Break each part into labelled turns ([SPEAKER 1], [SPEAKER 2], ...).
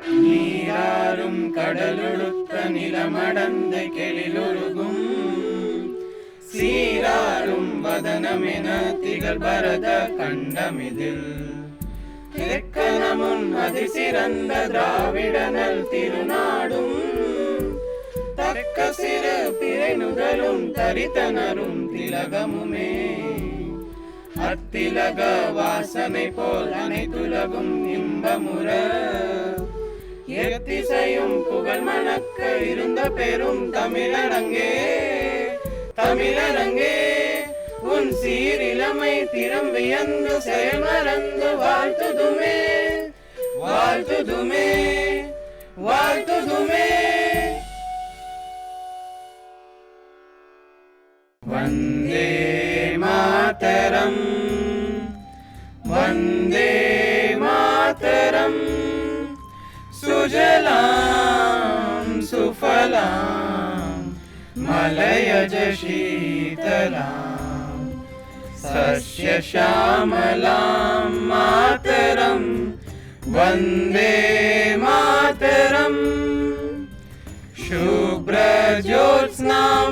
[SPEAKER 1] நீராறும் கடலுடுத்த நிலமடந்தை கெளிலுருகும் சீராறும் வதனமென திகழ் பரத கண்டமிதில் தெக்கனமுன் அதிசிறந்த திராவிடனல் திருநாடும் தக்க சிறு பிறை நுதலும் தரித்தனரும் திலகமுமே அத்திலக வாசனை போல் அனைத்துலகும் இன்பமுற எத்திசையும் புகழ் மணக்க இருந்த பெரும் தமிழரங்கே தமிழரங்கே உன் சீரிலமை திறம் வியந்து செயல்மறந்து வாழ்த்துதுமே வாழ்த்துதுமே வாழ்த்துதுமே. வந்தே மாதரம் வந்தே மாதரம் சுஜலாம் சுஃபலாம் மலயஜ शीतलां सस्य श्यामलां मातरं वन्दे मातरम् शुभ्रज्योत्स्नां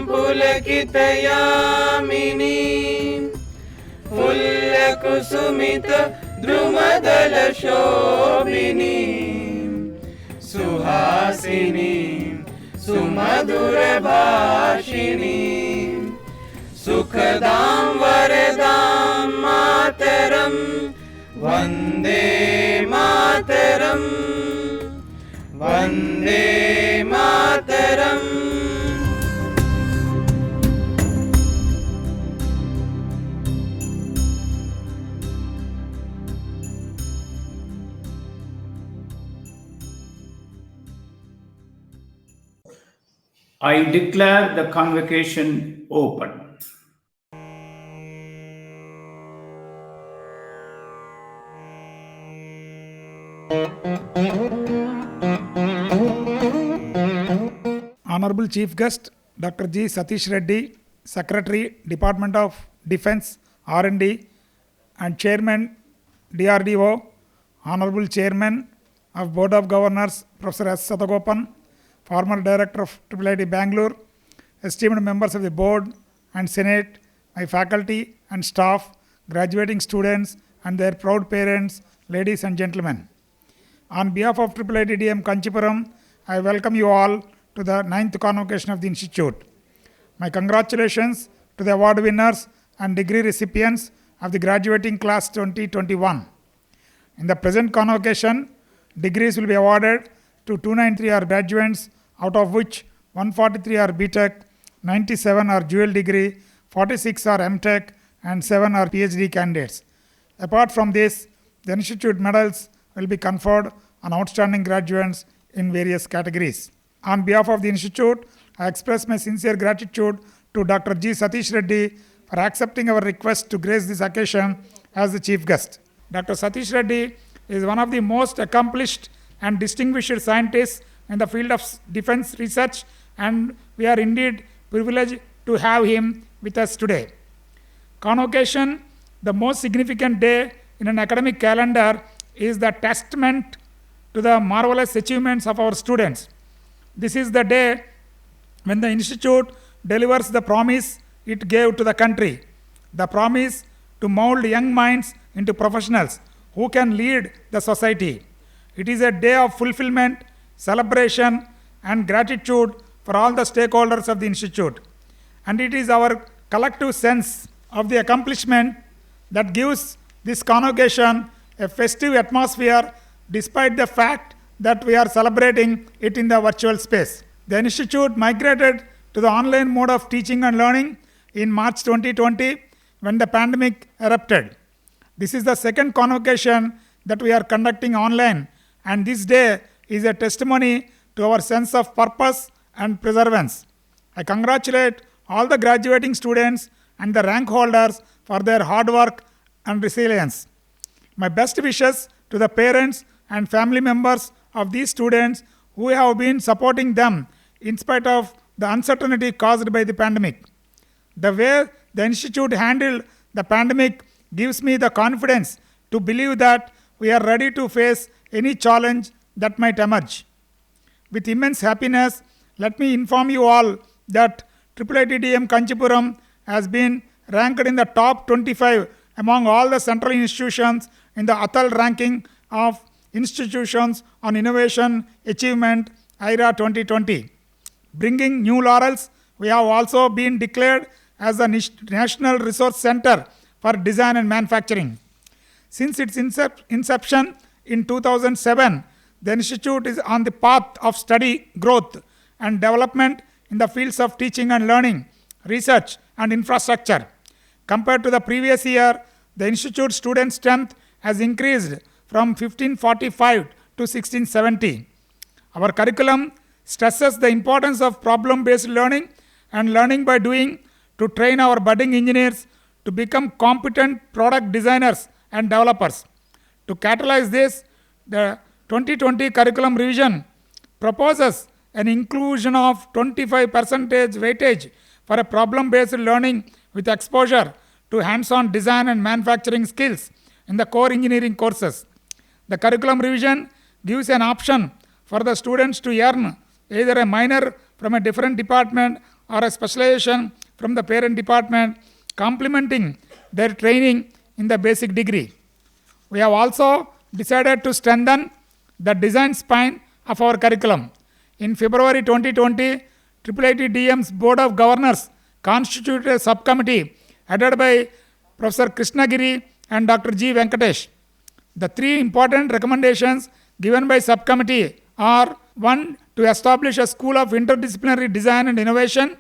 [SPEAKER 1] पुलकितयामिनीं फुल्लकुसुमित द्रुमदलशोभिनीं सुहासिनीं सुमधुरभाषिणीं सुखदां वरदां मातरं Vande Mataram Vande Mataram.
[SPEAKER 2] I declare the convocation open.
[SPEAKER 3] Honorable Chief Guest Dr. G. Satish Reddy, Secretary, Department of Defense, R&D, and Chairman, DRDO, Honorable Chairman of Board of Governors, Professor S. Sadagopan, former Director of IIIT Bangalore, esteemed members of the Board and Senate, my faculty and staff, graduating students, and their proud parents, ladies and gentlemen. On behalf of IIIT DM Kanchipuram, I welcome you all to the 9th convocation of the Institute. My congratulations to the award winners and degree recipients of the graduating class 2021. In the present convocation, degrees will be awarded to 293 are graduates, out of which 143 are BTech, 97 are dual degree, 46 are MTech, and 7 are PhD candidates. Apart from this, the Institute medals will be conferred on outstanding graduates in various categories. On behalf of the Institute, I express my sincere gratitude to Dr. G. Satish Reddy for accepting our request to grace this occasion as the chief guest. Dr. Satish Reddy is one of the most accomplished and distinguished scientists in the field of defense research, and we are indeed privileged to have him with us today. Convocation, the most significant day in an academic calendar, is the testament to the marvelous achievements of our students. This is the day when the Institute delivers the promise it gave to the country, the promise to mold young minds into professionals who can lead the society. It is a day of fulfillment, celebration, and gratitude for all the stakeholders of the Institute. And it is our collective sense of the accomplishment that gives this convocation a festive atmosphere despite the fact that we are celebrating it in the virtual space. The Institute migrated to the online mode of teaching and learning in March 2020 when the pandemic erupted. This is the second convocation that we are conducting online, and this day is a testimony to our sense of purpose and perseverance. I congratulate all the graduating students and the rank holders for their hard work and resilience. My best wishes to the parents and family members of these students who have been supporting them in spite of the uncertainty caused by the pandemic. The way the Institute handled the pandemic gives me the confidence to believe that we are ready to face any challenge that might emerge. With immense happiness, let me inform you all that IIITDM Kanchipuram has been ranked in the top 25 among all the central institutions in the Atal ranking of institutions on innovation achievement IRA 2020. Bringing new laurels, we have also been declared as the National Resource Center for Design and Manufacturing. Since its inception in 2007, the institute is on the path of steady growth and development in the fields of teaching and learning, research and infrastructure. Compared to the previous year, the institute student strength has increased from 1545 to 1670. Our curriculum stresses the importance of problem-based learning and learning by doing to train our budding engineers to become competent product designers and developers. To catalyze this, the 2020 curriculum revision proposes an inclusion of 25% weightage for a problem-based learning with exposure to hands-on design and manufacturing skills in the core engineering courses. The curriculum revision gives an option for the students to earn either a minor from a different department or a specialization from the parent department, complementing their training in the basic degree. We have also decided to strengthen the design spine of our curriculum. In February 2020, IIITDM's Board of Governors constituted a subcommittee headed by Professor Krishnagiri and Dr. G. Venkatesh. The three important recommendations given by subcommittee are: 1. To establish a school of interdisciplinary design and innovation;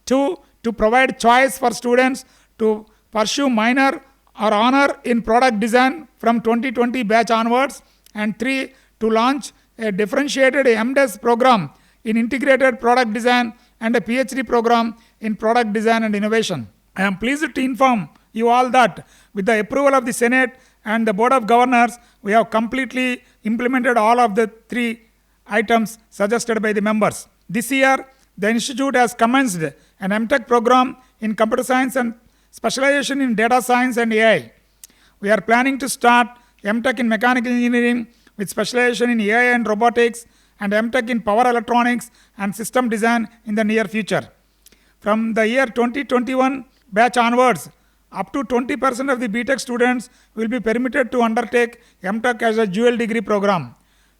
[SPEAKER 3] 2. To provide choice for students to pursue minor or honor in product design from 2020 batch onwards; and 3. To launch a differentiated MDes program in integrated product design and a PhD program in product design and innovation. I am pleased to inform you all that with the approval of the Senate and the Board of Governors, we have completely implemented all of the three items suggested by the members. This year, the institute has commenced an MTech program in computer science and specialization in data science and AI. We are planning to start MTech in mechanical engineering with specialization in AI and robotics, and MTech in power electronics and system design in the near future. From the year 2021 batch onwards, up to 20% of the BTech students will be permitted to undertake MTech as a dual degree program.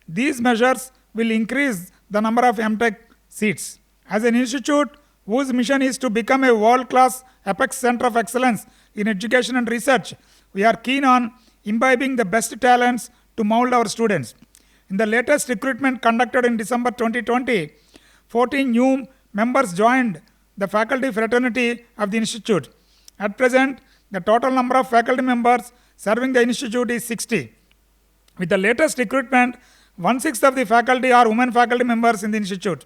[SPEAKER 3] These measures will increase the number of MTech seats. As an institute whose mission is to become a world-class apex center of excellence in education and research, we are keen on imbibing the best talents to mold our students. In the latest recruitment conducted in December 2020, 14 new members joined the faculty fraternity of the institute. At present, the total number of faculty members serving the institute is 60. With the latest recruitment, 1/6 of the faculty are women faculty members in the institute.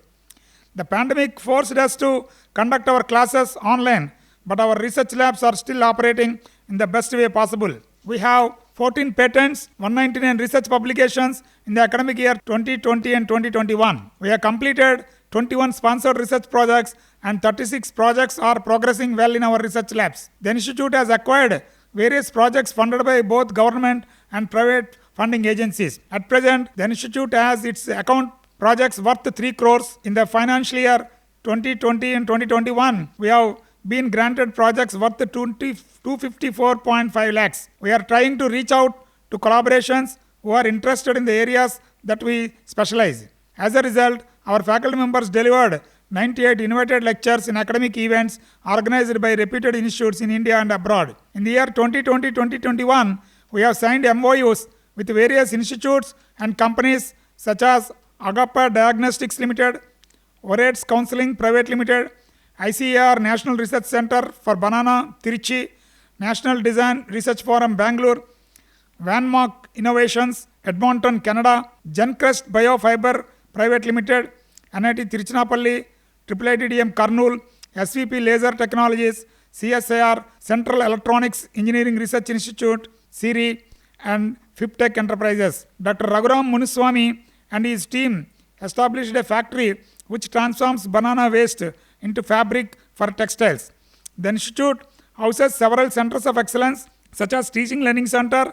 [SPEAKER 3] The pandemic forced us to conduct our classes online, but our research labs are still operating in the best way possible. We have 14 patents, 199 research publications in the academic year 2020 and 2021. We have completed 21 sponsored research projects and 36 projects are progressing well in our research labs. The institute has acquired various projects funded by both government and private funding agencies. At present, the institute has its account projects worth 3 crores. In the financial year 2020 and 2021, we have been granted projects worth 254.5 lakhs. We are trying to reach out to collaborations who are interested in the areas that we specialize. As a result, our faculty members delivered 98 invited lectures in academic events organized by reputed institutes in India and abroad. In the year 2020-2021, we have signed MOUs with various institutes and companies such as Agappa Diagnostics Limited, Orates Counseling Private Limited, ICAR National Research Center for Banana, Tiruchi, National Design Research Forum, Bangalore, Vanmark Innovations, Edmonton, Canada, Gencrest Biofiber Private Limited, NIT Tiruchinapalli, IIITDM Kurnool, SVP Laser Technologies, CSIR, Central Electronics Engineering Research Institute, CIRI, and FIPTech Enterprises. Dr. Raghuram Munuswamy and his team established a factory which transforms banana waste into fabric for textiles. The institute houses several centers of excellence such as Teaching Learning Center,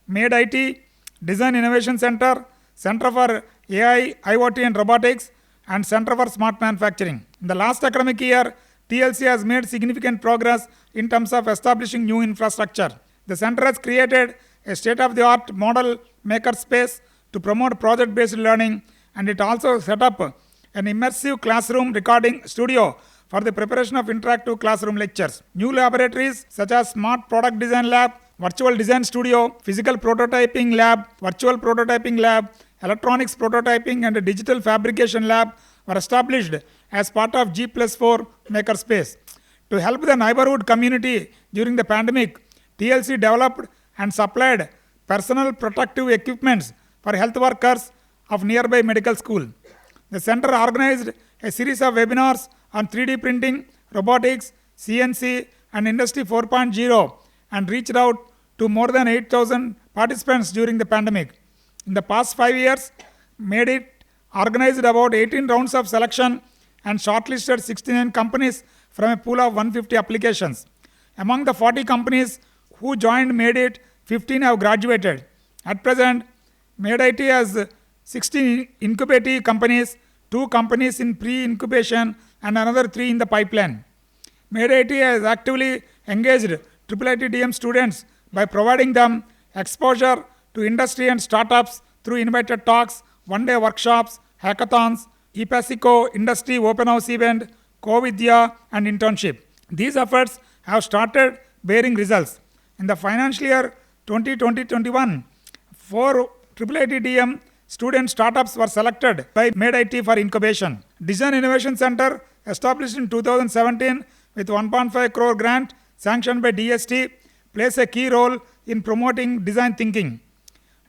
[SPEAKER 3] Made IT, Design Innovation Center, Center for AI, IoT and Robotics, and Center for Smart Manufacturing. In the last academic year, TLC has made significant progress in terms of establishing new infrastructure. The center has created a state-of-the-art model maker space to promote project-based learning, and it also set up an immersive classroom recording studio for the preparation of interactive classroom lectures. New laboratories such as Smart Product Design Lab, Virtual Design Studio, Physical Prototyping Lab, Virtual Prototyping Lab, Electronics Prototyping and Digital Fabrication Lab were established as part of G+4 Makerspace. To help the neighborhood community during the pandemic, TLC developed and supplied personal protective equipments for health workers of nearby medical school. The center organized a series of webinars on 3D printing, robotics, CNC and Industry 4.0 and reached out to more than 8,000 participants during the pandemic. In the past 5 years, MadeIt organized about 18 rounds of selection and shortlisted 69 companies from a pool of 150 applications. Among the 40 companies who joined MadeIt, 15 have graduated. At present, MadeIt has 16 incubative companies, 2 companies in pre-incubation and another 3 in the pipeline. MadeIt has actively engaged IIITDM students by providing them exposure to industry and startups through invited talks, one-day workshops, hackathons, ePasico Industry Open House event, CoVidya and internship. These efforts have started bearing results. In the financial year 2020-21, 4 IIITDM student startups were selected by MadeIt for incubation. Design Innovation Center, established in 2017 with 1.5 crore grant sanctioned by DST, plays a key role in promoting design thinking.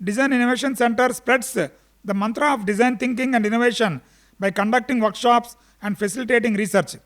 [SPEAKER 3] Design Innovation Center spreads the mantra of design thinking and innovation by conducting workshops and facilitating research.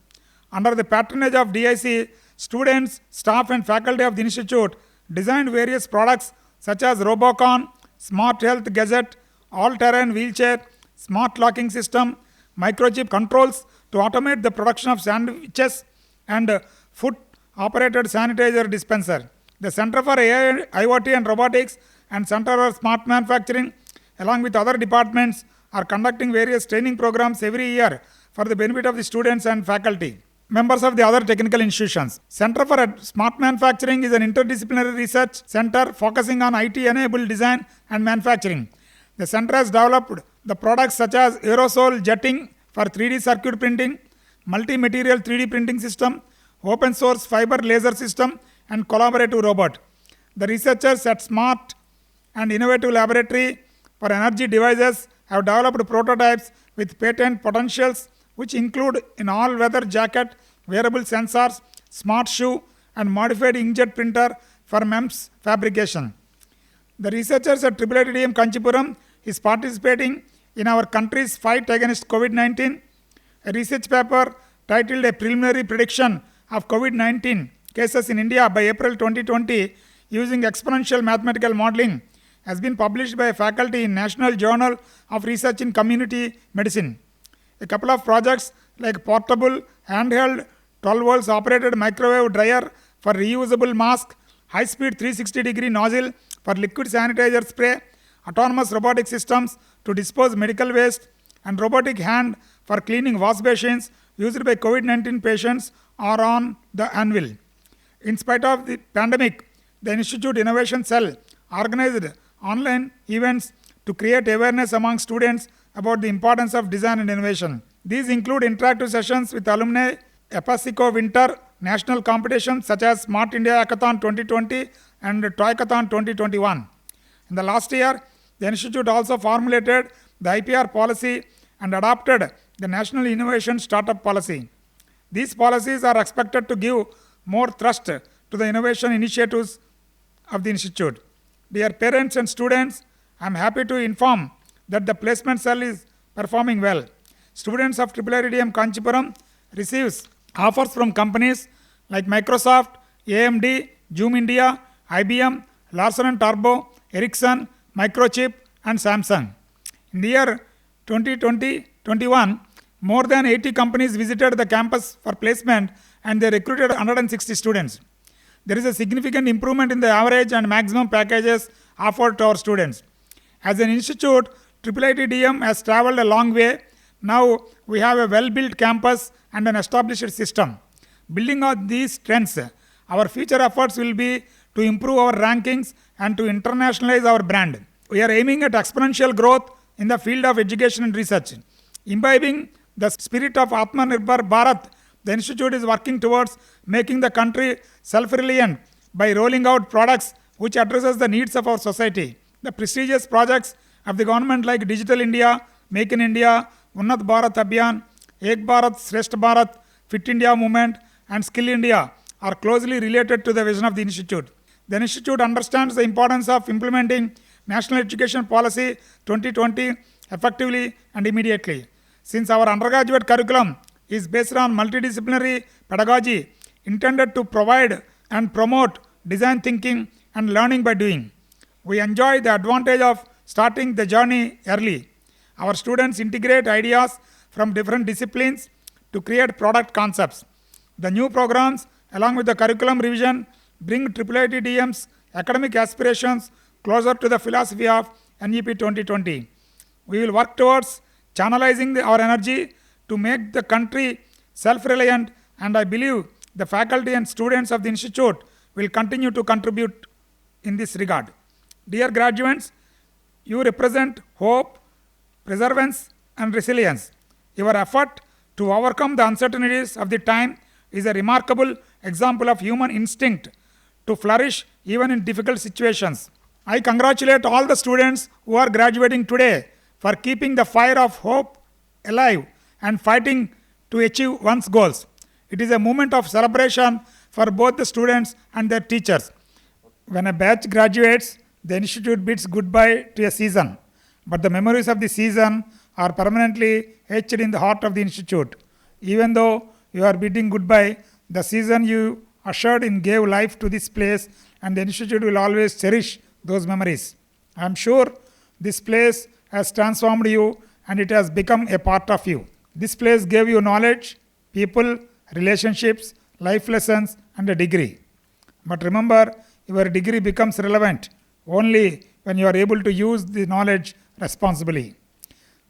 [SPEAKER 3] Under the patronage of DIC, students, staff and faculty of the institute designed various products such as Robocon, Smart Health Gazette, all-terrain wheelchair, smart locking system, microchip controls to automate the production of sandwiches and foot-operated sanitizer dispenser. The Center for AI, IoT and Robotics and Center for Smart Manufacturing, along with other departments, are conducting various training programs every year for the benefit of the students and faculty, members of the other technical institutions. Center for Smart Manufacturing is an interdisciplinary research center focusing on IT-enabled design and manufacturing. The center has developed the products such as aerosol jetting for 3D circuit printing, multi-material 3D printing system, open source fiber laser system, and collaborative robot. The researchers at Smart and Innovative Laboratory for Energy Devices have developed prototypes with patent potentials which include an all-weather jacket, wearable sensors, smart shoe, and modified inkjet printer for MEMS fabrication. The researchers at IIITDM Kanchipuram is participating in our country's fight against COVID-19. A research paper titled A Preliminary Prediction of COVID-19 Cases in India by April 2020 using exponential mathematical modeling has been published by a faculty in National Journal of Research in Community Medicine. A couple of projects like portable, handheld, 12 volts operated microwave dryer for reusable mask, high-speed 360-degree nozzle for liquid sanitizer spray, autonomous robotic systems to dispose medical waste, and robotic hand for cleaning wash basins used by COVID-19 patients are on the anvil. In spite of the pandemic, the Institute Innovation Cell organized online events to create awareness among students about the importance of design and innovation. These include interactive sessions with alumni, ePasico Winter, national competitions such as Smart India Hackathon 2020 and Toycathon 2021. In the last year, the Institute also formulated the IPR policy and adopted the National Innovation Startup Policy. These policies are expected to give more thrust to the innovation initiatives of the Institute. Dear parents and students, I am happy to inform that the placement cell is performing well. Students of IIITDM Kanchipuram receives offers from companies like Microsoft, AMD, Zoom India, IBM, Larsen & Toubro, Ericsson, Microchip and Samsung. In the year 2020-21, more than 80 companies visited the campus for placement and they recruited 160 students. There is a significant improvement in the average and maximum packages offered to our students. As an institute IIT-DM has traveled a long way. Now we have a well-built campus and an established system. Building on these strengths, our future efforts will be to improve our rankings and to internationalize our brand. We are aiming at exponential growth in the field of education and research. Imbibing the spirit of Atmanirbhar Bharat, the institute is working towards making the country self-reliant by rolling out products which addresses the needs of our society. The prestigious projects of the government like Digital India, Make in India, Unnat Bharat Abhiyan, Ek Bharat, Shrestha Bharat, Fit India Movement and Skill India are closely related to the vision of the institute. The institute understands the importance of implementing National Education Policy 2020 effectively and immediately. Since our undergraduate curriculum is based on multidisciplinary pedagogy intended to provide and promote design thinking and learning by doing, we enjoy the advantage of starting the journey early. Our students integrate ideas from different disciplines to create product concepts. The new programs, along with the curriculum revision, bring IIT-DM's academic aspirations closer to the philosophy of NEP 2020. We will work towards channelizing our energy to make the country self-reliant, and I believe the faculty and students of the institute will continue to contribute in this regard. Dear graduates, you represent hope, perseverance, and resilience. Your effort to overcome the uncertainties of the time is a remarkable example of human instinct to flourish even in difficult situations. I congratulate all the students who are graduating today for keeping the fire of hope alive and fighting to achieve one's goals. It is a moment of celebration for both the students and their teachers. When a batch graduates, the institute bids goodbye to a season, but the memories of the season are permanently etched in the heart of the institute. Even though you are bidding goodbye, the season you ushered in gave life to this place, and the institute will always cherish those memories. I am sure this place has transformed you and it has become a part of you. This place gave you knowledge, people, relationships, life lessons, and a degree. But remember, your degree becomes relevant only when you are able to use the knowledge responsibly.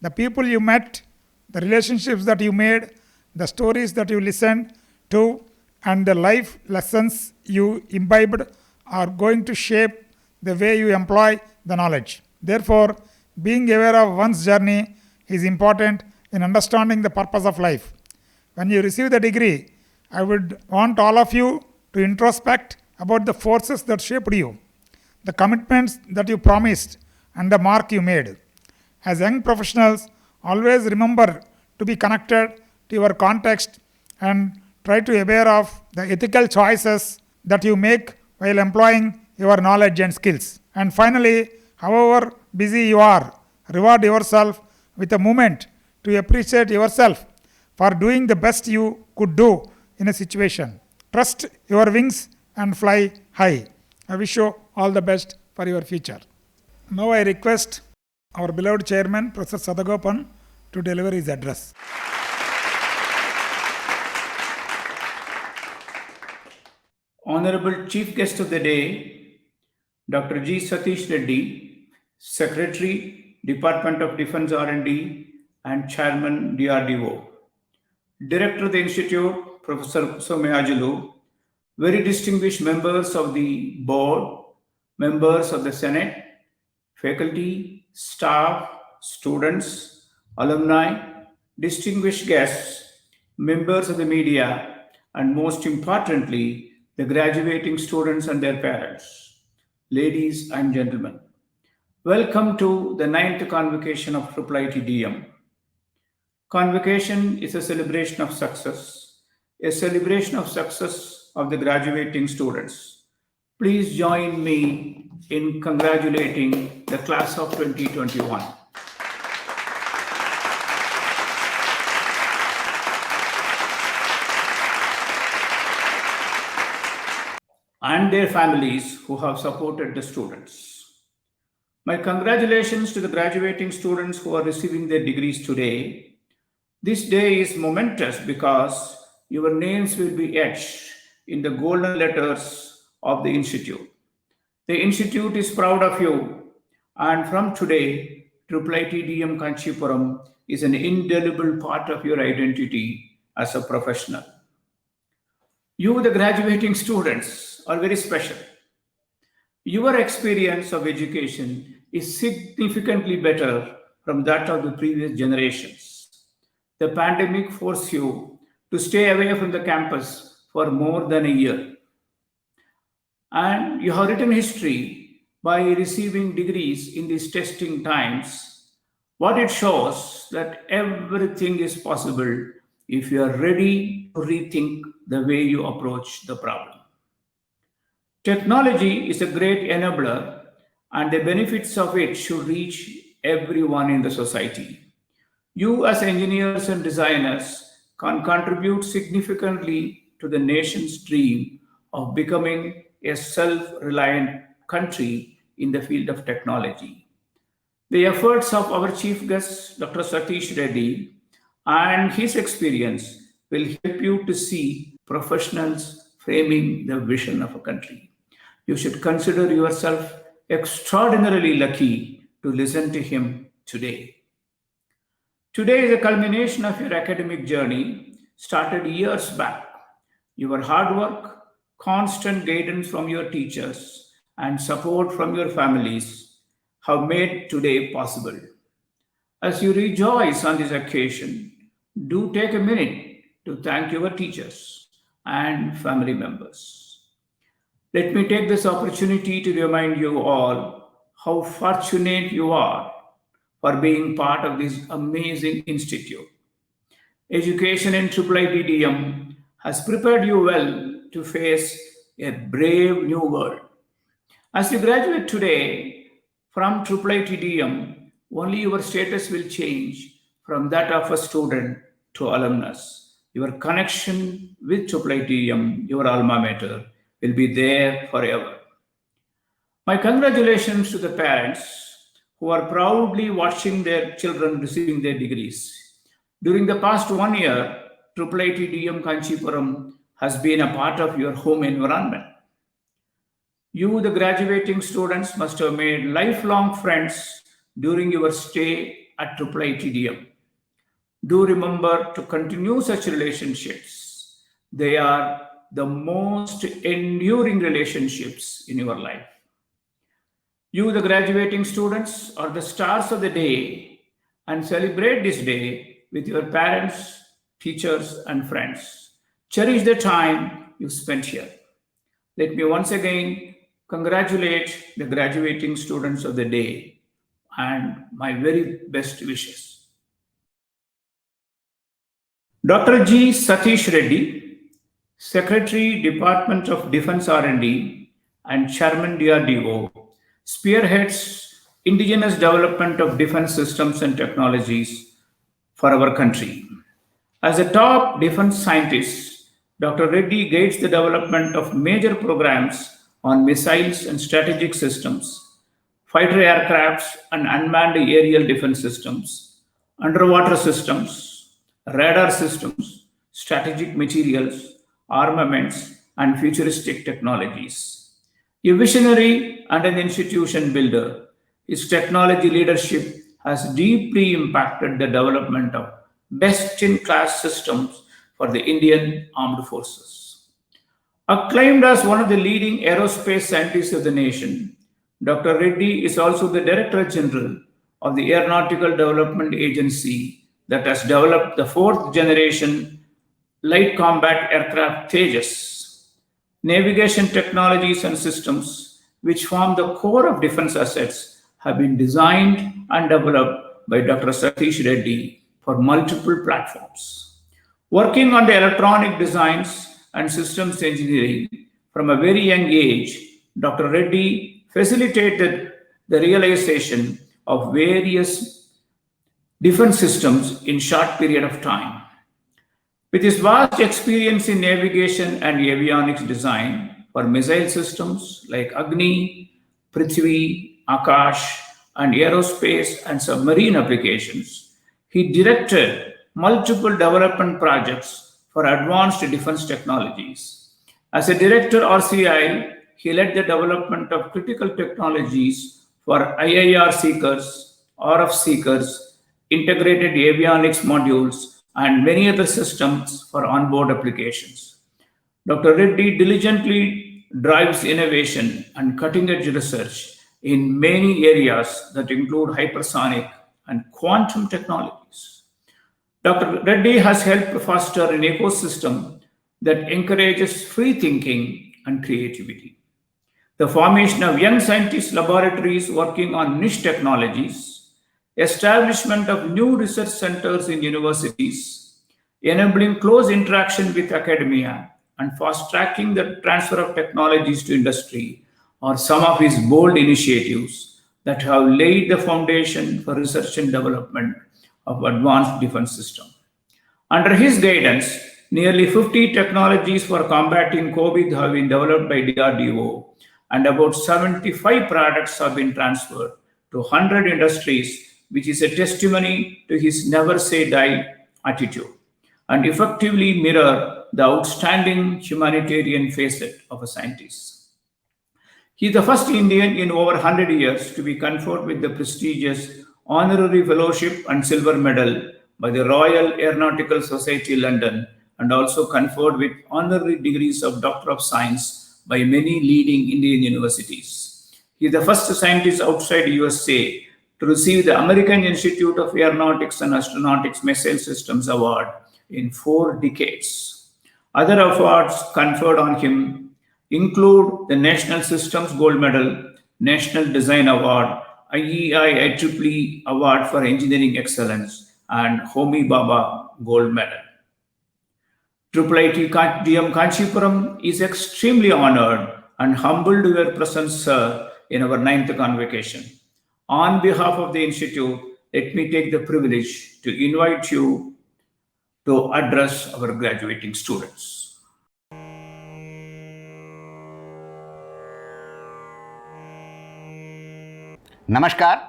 [SPEAKER 3] The people you met, the relationships that you made, the stories that you listened to, and the life lessons you imbibed are going to shape the way you employ the knowledge. Therefore, being aware of one's journey is important in understanding the purpose of life. When you receive the degree, I would want all of you to introspect about the forces that shaped you, the commitments that you promised, and the mark you made. As young professionals, always remember to be connected to your context and try to be aware of the ethical choices that you make while employing your knowledge and skills. And finally, however busy you are, reward yourself with a moment to appreciate yourself for doing the best you could do in a situation. Trust your wings and fly high. I wish you all the best for your future. Now I request our beloved chairman, Professor Sadagopan, to deliver his address.
[SPEAKER 2] Honorable Chief Guest of the Day, Dr. G. Satish Reddy, Secretary, Department of Defense R&D and Chairman, DRDO. Director of the Institute, Professor Soumyajulu, very distinguished members of the board, members of the Senate, faculty, staff, students, alumni, distinguished guests, members of the media, and most importantly, the graduating students and their parents. Ladies and gentlemen, welcome to the 9th convocation of IIT-DM. Convocation is a celebration of success of the graduating students. Please join me in congratulating the class of 2021. And their families who have supported the students. My congratulations to the graduating students who are receiving their degrees today. This day is momentous because your names will be etched in the golden letters of the Institute. The Institute is proud of you, and from today, IIT-DM Kanchipuram is an indelible part of your identity as a professional. You, the graduating students, are very special. Your experience of education is significantly better from that of the previous generations. The pandemic forced you to stay away from the campus for more than a year. And you have written history by receiving degrees in these testing times. What it shows that everything is possible if you are ready to rethink the way you approach the problem. Technology is a great enabler, and the benefits of it should reach everyone in the society. You, as engineers and designers, can contribute significantly to the nation's dream of becoming a self-reliant country in the field of technology. The efforts of our chief guest, Dr. Satish Reddy, and his experience will help you to see professionals framing the vision of a country. You should consider yourself extraordinarily lucky to listen to him today. Today is a culmination of your academic journey started years back. Your hard work, constant guidance from your teachers, and support from your families have made today possible. As you rejoice on this occasion, do take a minute to thank your teachers and family members. Let me take this opportunity to remind you all how fortunate you are for being part of this amazing institute. Education in IIT-DM has prepared you well to face a brave new world. As you graduate today from IIT-DM, only your status will change from that of a student to alumnus. Your connection with IIT-DM, your alma mater, will be there forever. My congratulations to the parents who are proudly watching their children receiving their degrees. During the past 1 year, IIT-DM Kanchipuram has been a part of your home environment. You, the graduating students, must have made lifelong friends during your stay at IIT-DM. Do remember to continue such relationships. They are the most enduring relationships in your life. You, the graduating students, are the stars of the day, and celebrate this day with your parents, teachers, and friends. Cherish the time you spent here. Let me once again congratulate the graduating students of the day and my very best wishes. Dr. G. Satish Reddy, Secretary, Department of Defense R&D and Chairman DRDO, spearheads indigenous development of defense systems and technologies for our country. As a top defense scientist, Dr. Reddy guides the development of major programs on missiles and strategic systems, fighter aircrafts and unmanned aerial defense systems, underwater systems, radar systems, strategic materials, armaments, and futuristic technologies. A visionary and an institution builder, his technology leadership has deeply impacted the development of best-in-class systems for the Indian Armed Forces. Acclaimed as one of the leading aerospace scientists of the nation, Dr. Reddy is also the Director General of the Aeronautical Development Agency that has developed the fourth generation light combat aircraft Tejas. Navigation technologies and systems, which form the core of defense assets, have been designed and developed by Dr. Satish Reddy for multiple platforms. Working on the electronic designs and systems engineering from a very young age, Dr. Reddy facilitated the realization of various defense systems in short period of time. With his vast experience in navigation and avionics design for missile systems like Agni, Prithvi, Akash, and aerospace and submarine applications, he directed multiple development projects for advanced defense technologies. As a director RCI, he led the development of critical technologies for IIR seekers RF seekers, integrated avionics modules, and many other systems for onboard applications. Dr. Reddy diligently drives innovation and cutting edge research in many areas that include hypersonic and quantum technologies. Dr. Reddy has helped foster an ecosystem that encourages free thinking and creativity. The formation of young scientist laboratories working on niche technologies, establishment of new research centers in universities, enabling close interaction with academia, and fast tracking the transfer of technologies to industry are some of his bold initiatives that have laid the foundation for research and development of advanced defense systems. Under his guidance, nearly 50 technologies for combating COVID have been developed by DRDO, and about 75 products have been transferred to 100 industries, which is a testimony to his never say die attitude and effectively mirror the outstanding humanitarian facet of a scientist. He is the first Indian in over 100 years to be conferred with the prestigious Honorary Fellowship and Silver Medal by the Royal Aeronautical Society London, and also conferred with honorary degrees of Doctor of Science by many leading Indian universities. He is the first scientist outside USA to receive the American Institute of Aeronautics and Astronautics Missile Systems Award in 4 decades. Other awards conferred on him include the National Systems Gold Medal, National Design Award, IEI IEEE Award for Engineering Excellence, and Homi Bhabha Gold Medal. IIIT DM Kanchipuram is extremely honored and humbled to your presence, sir, in our 9th convocation. On behalf of the Institute, let me take the privilege to invite you to address our graduating students.
[SPEAKER 4] Namaskar,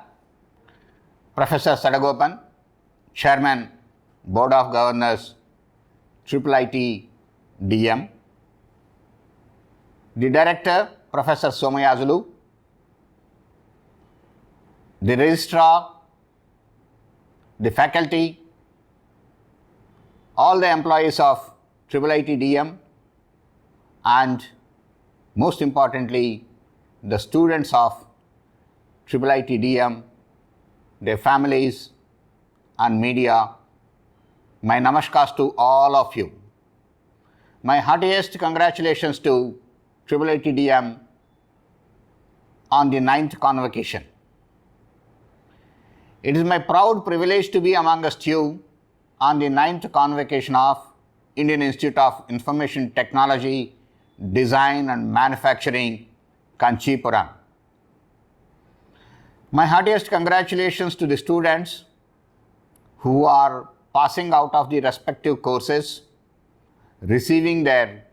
[SPEAKER 4] Professor Sadagopan, Chairman, Board of Governors, IIIT DM, the Director, Professor Somayazulu, the Registrar, the faculty, all the employees of IIIT DM, and most importantly, the students of IIIT DM, their families and media, my namaskars to all of you. My heartiest congratulations to IIIT DM on the 9th convocation. It is my proud privilege to be amongst you on the 9th convocation of Indian Institute of Information Technology, Design and Manufacturing, Kanchipuram. My heartiest congratulations to the students who are passing out of the respective courses, receiving their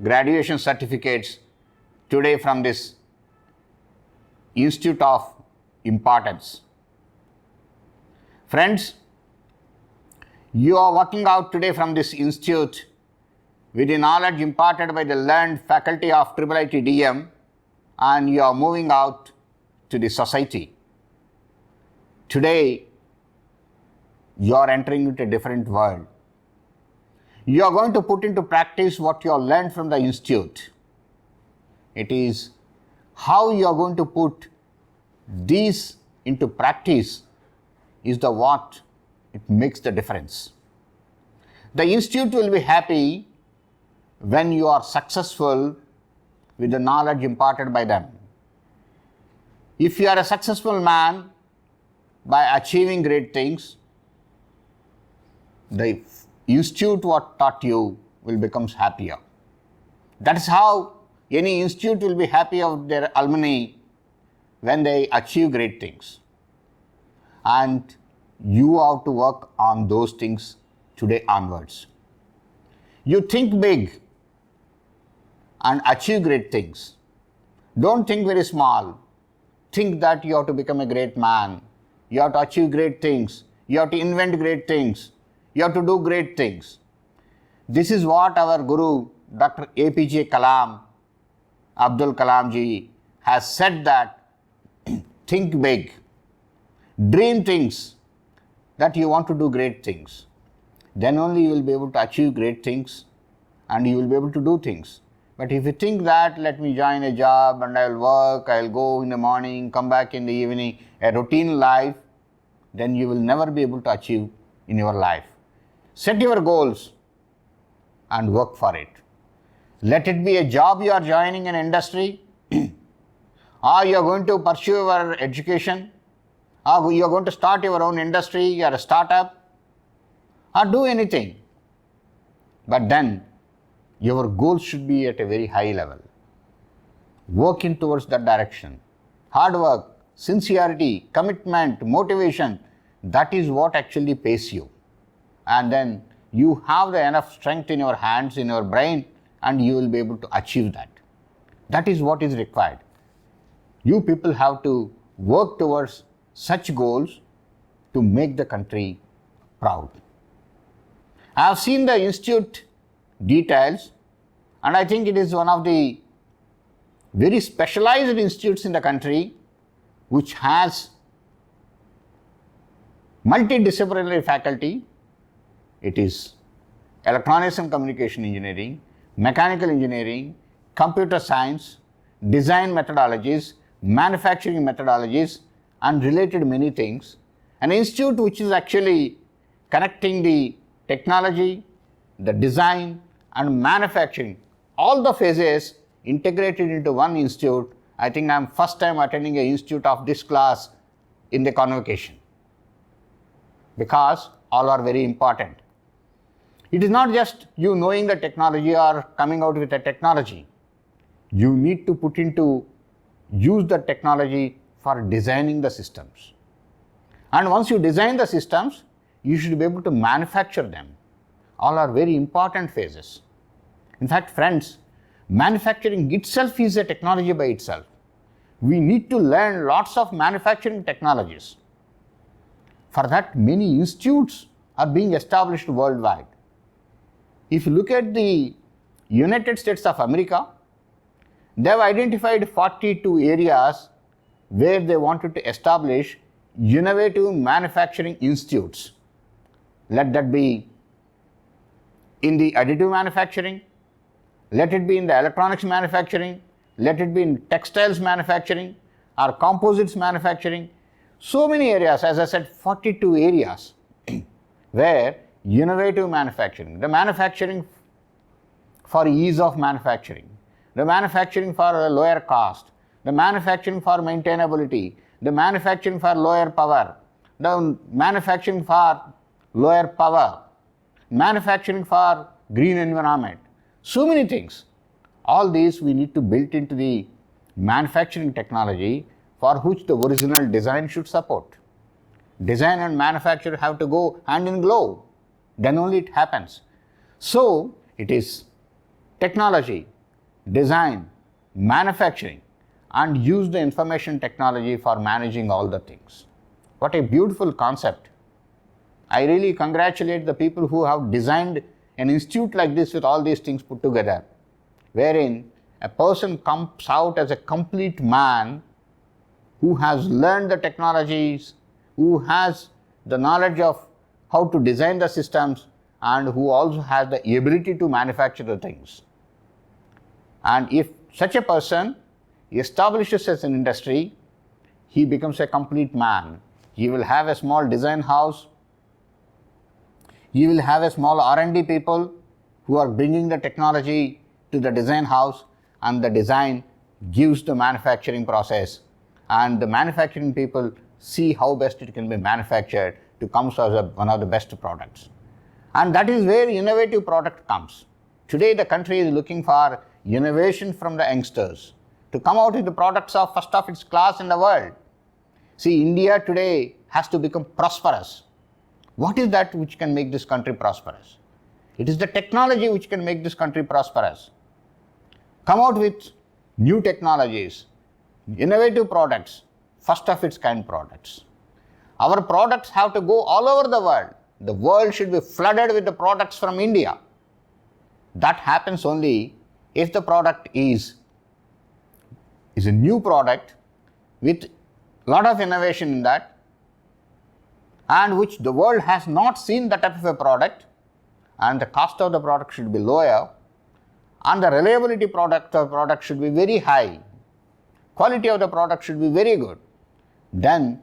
[SPEAKER 4] graduation certificates today from this Institute of Importance. Friends, you are working out today from this institute with the knowledge imparted by the learned faculty of IIIT DM, and you are moving out to the society. Today, you are entering into a different world. You are going to put into practice what you have learned from the institute. It is how you are going to put these into practice is the what it makes the difference. The institute will be happy when you are successful with the knowledge imparted by them. If you are a successful man by achieving great things, the institute what taught you will become happier. That is how any institute will be happy of their alumni when they achieve great things. And you have to work on those things today onwards. You think big and achieve great things. Don't think very small. Think that you have to become a great man. You have to achieve great things. You have to invent great things. You have to do great things. This is what our Guru, Dr. APJ Kalam, Abdul Kalam ji, has said, that think big. dream things that you want to do great things. Then only you will be able to achieve great things and you will be able to do things. But if you think that let me join a job and I will work, I will go in the morning, come back in the evening, a routine life, then you will never be able to achieve in your life. Set your goals and work for it. Let it be a job you are joining an industry, or you are going to pursue your education, or you are going to start your own industry or a startup, or do anything. But then your goals should be at a very high level. Working towards that direction. Hard work, sincerity, commitment, motivation, that is what actually pays you. And then you have the enough strength in your hands, in your brain, and you will be able to achieve that. That is what is required. You people have to work towards such goals to make the country proud. I have seen the institute details, and I think it is one of the very specialized institutes in the country which has multidisciplinary faculty. It is electronics and communication engineering, mechanical engineering, computer science, design methodologies, manufacturing methodologies, and related many things. An institute which is actually connecting the technology, the design, and manufacturing, all the phases integrated into one institute. I think I am first time attending an institute of this class in the convocation, because all are very important. It is not just you knowing the technology or coming out with a technology. You need to put into use the technology for designing the systems. And once you design the systems, you should be able to manufacture them. All are very important phases. In fact, friends, manufacturing itself is a technology by itself. We need to learn lots of manufacturing technologies. For that, many institutes are being established worldwide. If you look at the United States of America, they have identified 42 areas where they wanted to establish innovative manufacturing institutes. Let that be in the additive manufacturing, let it be in the electronics manufacturing, let it be in textiles manufacturing or composites manufacturing. So many areas, as I said, 42 areas where innovative manufacturing, the manufacturing for ease of manufacturing, the manufacturing for a lower cost, the manufacturing for maintainability, the manufacturing for lower power, the manufacturing for lower power, manufacturing for green environment, so many things. All these we need to build into the manufacturing technology for which the original design should support. Design and manufacture have to go hand in glove, then only it happens. So it is technology, design, manufacturing, and use the information technology for managing all the things. What a beautiful concept. I really congratulate the people who have designed an institute like this with all these things put together, wherein a person comes out as a complete man who has learned the technologies, who has the knowledge of how to design the systems, and who also has the ability to manufacture the things. And if such a person establishes as an industry, he becomes a complete man. He will have a small design house, he will have a small R&D people who are bringing the technology to the design house, and the design gives the manufacturing process, and the manufacturing people see how best it can be manufactured to come as one of the best products. And that is where innovative product comes. Today the country is looking for innovation from the youngsters to come out with the products of first of its class in the world. See, India today has to become prosperous. What is that which can make this country prosperous? It is the technology which can make this country prosperous. Come out with new technologies, innovative products, first of its kind products. Our products have to go all over the world. The world should be flooded with the products from India. That happens only if the product is a new product with a lot of innovation in that, and which the world has not seen that type of a product, and the cost of the product should be lower, and the reliability of the product should be very high, quality of the product should be very good, then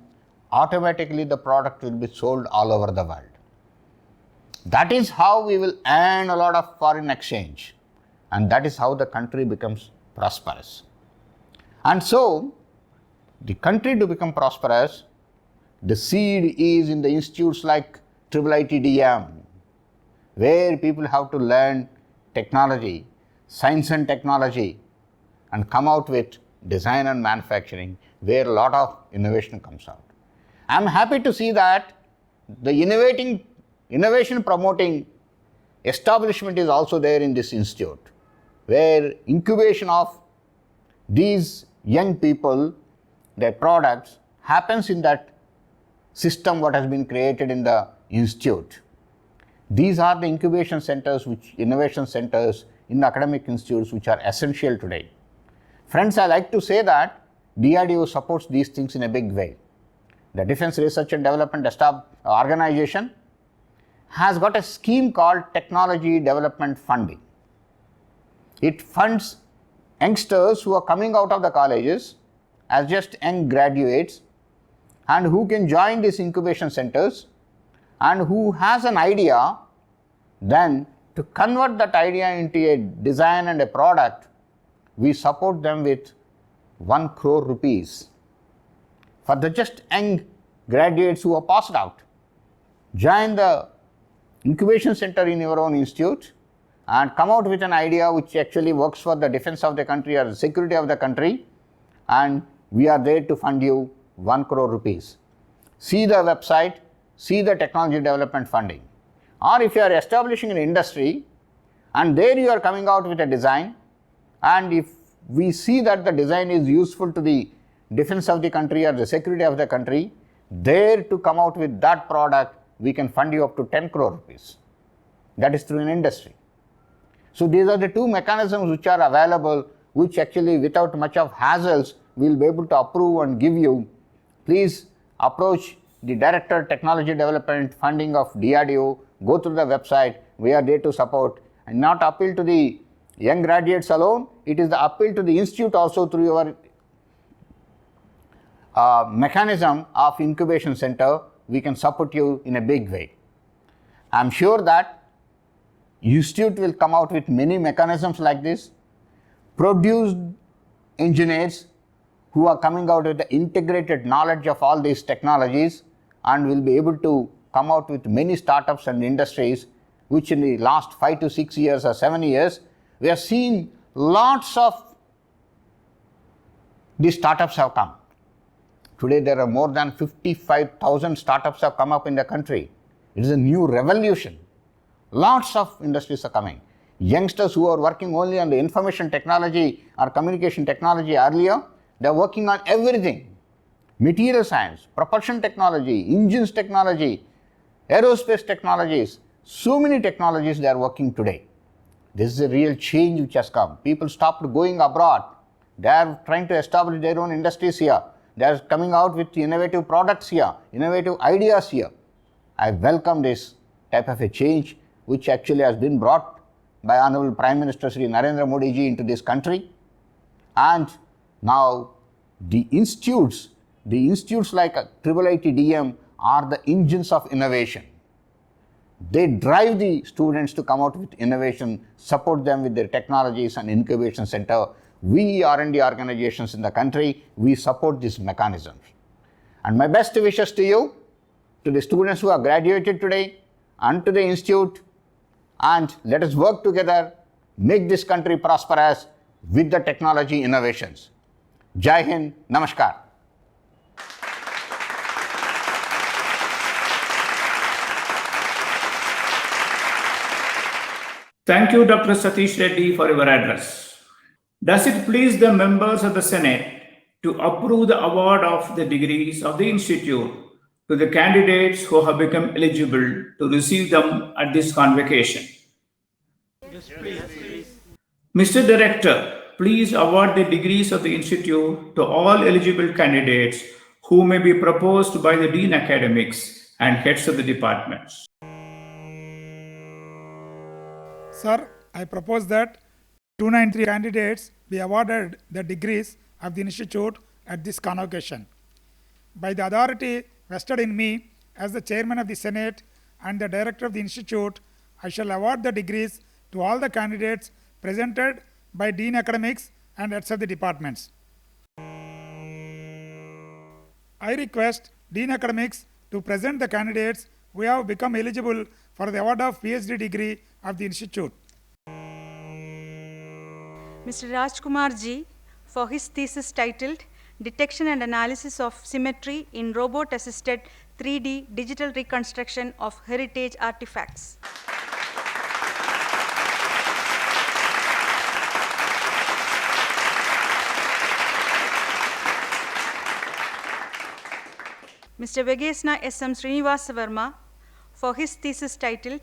[SPEAKER 4] automatically the product will be sold all over the world. That is how we will earn a lot of foreign exchange, and that is how the country becomes prosperous. And so, the country to become prosperous, the seed is in the institutes like IIIT-DM, where people have to learn technology, science and technology, and come out with design and manufacturing, where a lot of innovation comes out. I am happy to see that the innovation promoting establishment is also there in this institute, where incubation of these young people, their products, happens in that system what has been created in the institute. These are the incubation centers, innovation centers in the academic institutes which are essential today. Friends, I like to say that DRDO supports these things in a big way. The Defense Research and Development Organization has got a scheme called Technology Development Funding. It funds youngsters who are coming out of the colleges as just young graduates and who can join these incubation centers and who has an idea, then to convert that idea into a design and a product, we support them with 1 crore rupees. For the just young graduates who are passed out, join the incubation center in your own institute and come out with an idea which actually works for the defense of the country or the security of the country, and we are there to fund you 1 crore rupees. See the website, see the technology development funding. Or if you are establishing an industry and there you are coming out with a design, and if we see that the design is useful to the defense of the country or the security of the country, there to come out with that product, we can fund you up to 10 crore rupees. That is through an industry. So these are the two mechanisms which are available, which actually without much of hassles, we will be able to approve and give you. Please approach the Director Technology Development Funding of DRDO, go through the website, we are there to support, and not appeal to the young graduates alone, it is the appeal to the institute also through your mechanism of incubation center, we can support you in a big way. I am sure that institute will come out with many mechanisms like this, produce engineers who are coming out with the integrated knowledge of all these technologies, and will be able to come out with many startups and industries which in the last 5 to 6 years or 7 years, we have seen lots of these startups have come. Today there are more than 55,000 startups have come up in the country. It is a new revolution. Lots of industries are coming. Youngsters who are working only on the information technology or communication technology earlier, they are working on everything. Material science, propulsion technology, engines technology, aerospace technologies, so many technologies they are working today. This is a real change which has come. People stopped going abroad. They are trying to establish their own industries here. They are coming out with innovative products here, innovative ideas here. I welcome this type of a change which actually has been brought by Honorable Prime Minister Shri Narendra Modi ji into this country. And now the institutes like IIIT-DM are the engines of innovation. They drive the students to come out with innovation, support them with their technologies and incubation center. We R&D organizations in the country, we support these mechanisms. And my best wishes to you, to the students who have graduated today and to the institute, and let us work together, make this country prosperous with the technology innovations. Jai Hind, Namaskar.
[SPEAKER 2] Thank you, Dr. Satish Reddy, for your address. Does it please the members of the Senate to approve the award of the degrees of the Institute to the candidates who have become eligible to receive them at this convocation? Yes, please. Mr. Director, please award the degrees of the Institute to all eligible candidates who may be proposed by the Dean Academics and heads of the departments.
[SPEAKER 3] Sir, I propose that 293 candidates be awarded the degrees of the institute at this convocation. By the authority vested in me as the chairman of the Senate and the director of the institute, I shall award the degrees to all the candidates presented by Dean Academics and heads of the departments. I request Dean Academics to present the candidates who have become eligible for the award of PhD degree of the institute.
[SPEAKER 5] Mr. Rajkumar Ji for his thesis titled Detection and Analysis of Symmetry in Robot-Assisted 3D Digital Reconstruction of Heritage Artifacts. Mr. Vegesna S.M. Srinivasa Verma for his thesis titled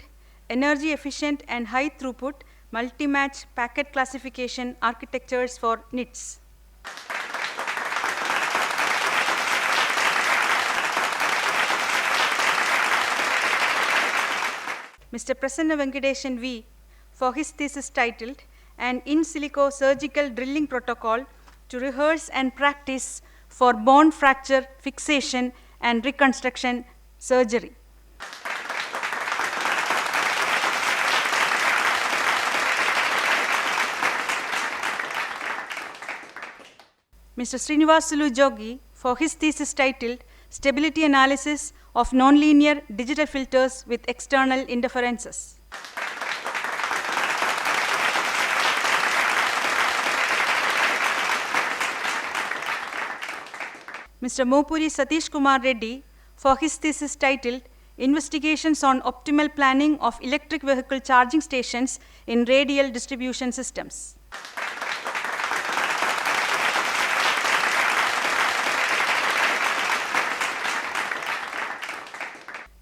[SPEAKER 5] Energy Efficient and High Throughput Multi-Match Packet Classification Architectures for NITs. Mr. Prasanna Venkadeshan V for his thesis titled An In Silico Surgical Drilling Protocol to Rehearse and Practice for Bone Fracture Fixation and Reconstruction Surgery. Mr. Srinivasulu Jogi for his thesis titled Stability Analysis of Nonlinear Digital Filters with External Interferences. Mr. Mopuri Satish Kumar Reddy for his thesis titled Investigations on Optimal Planning of Electric Vehicle Charging Stations in Radial Distribution Systems.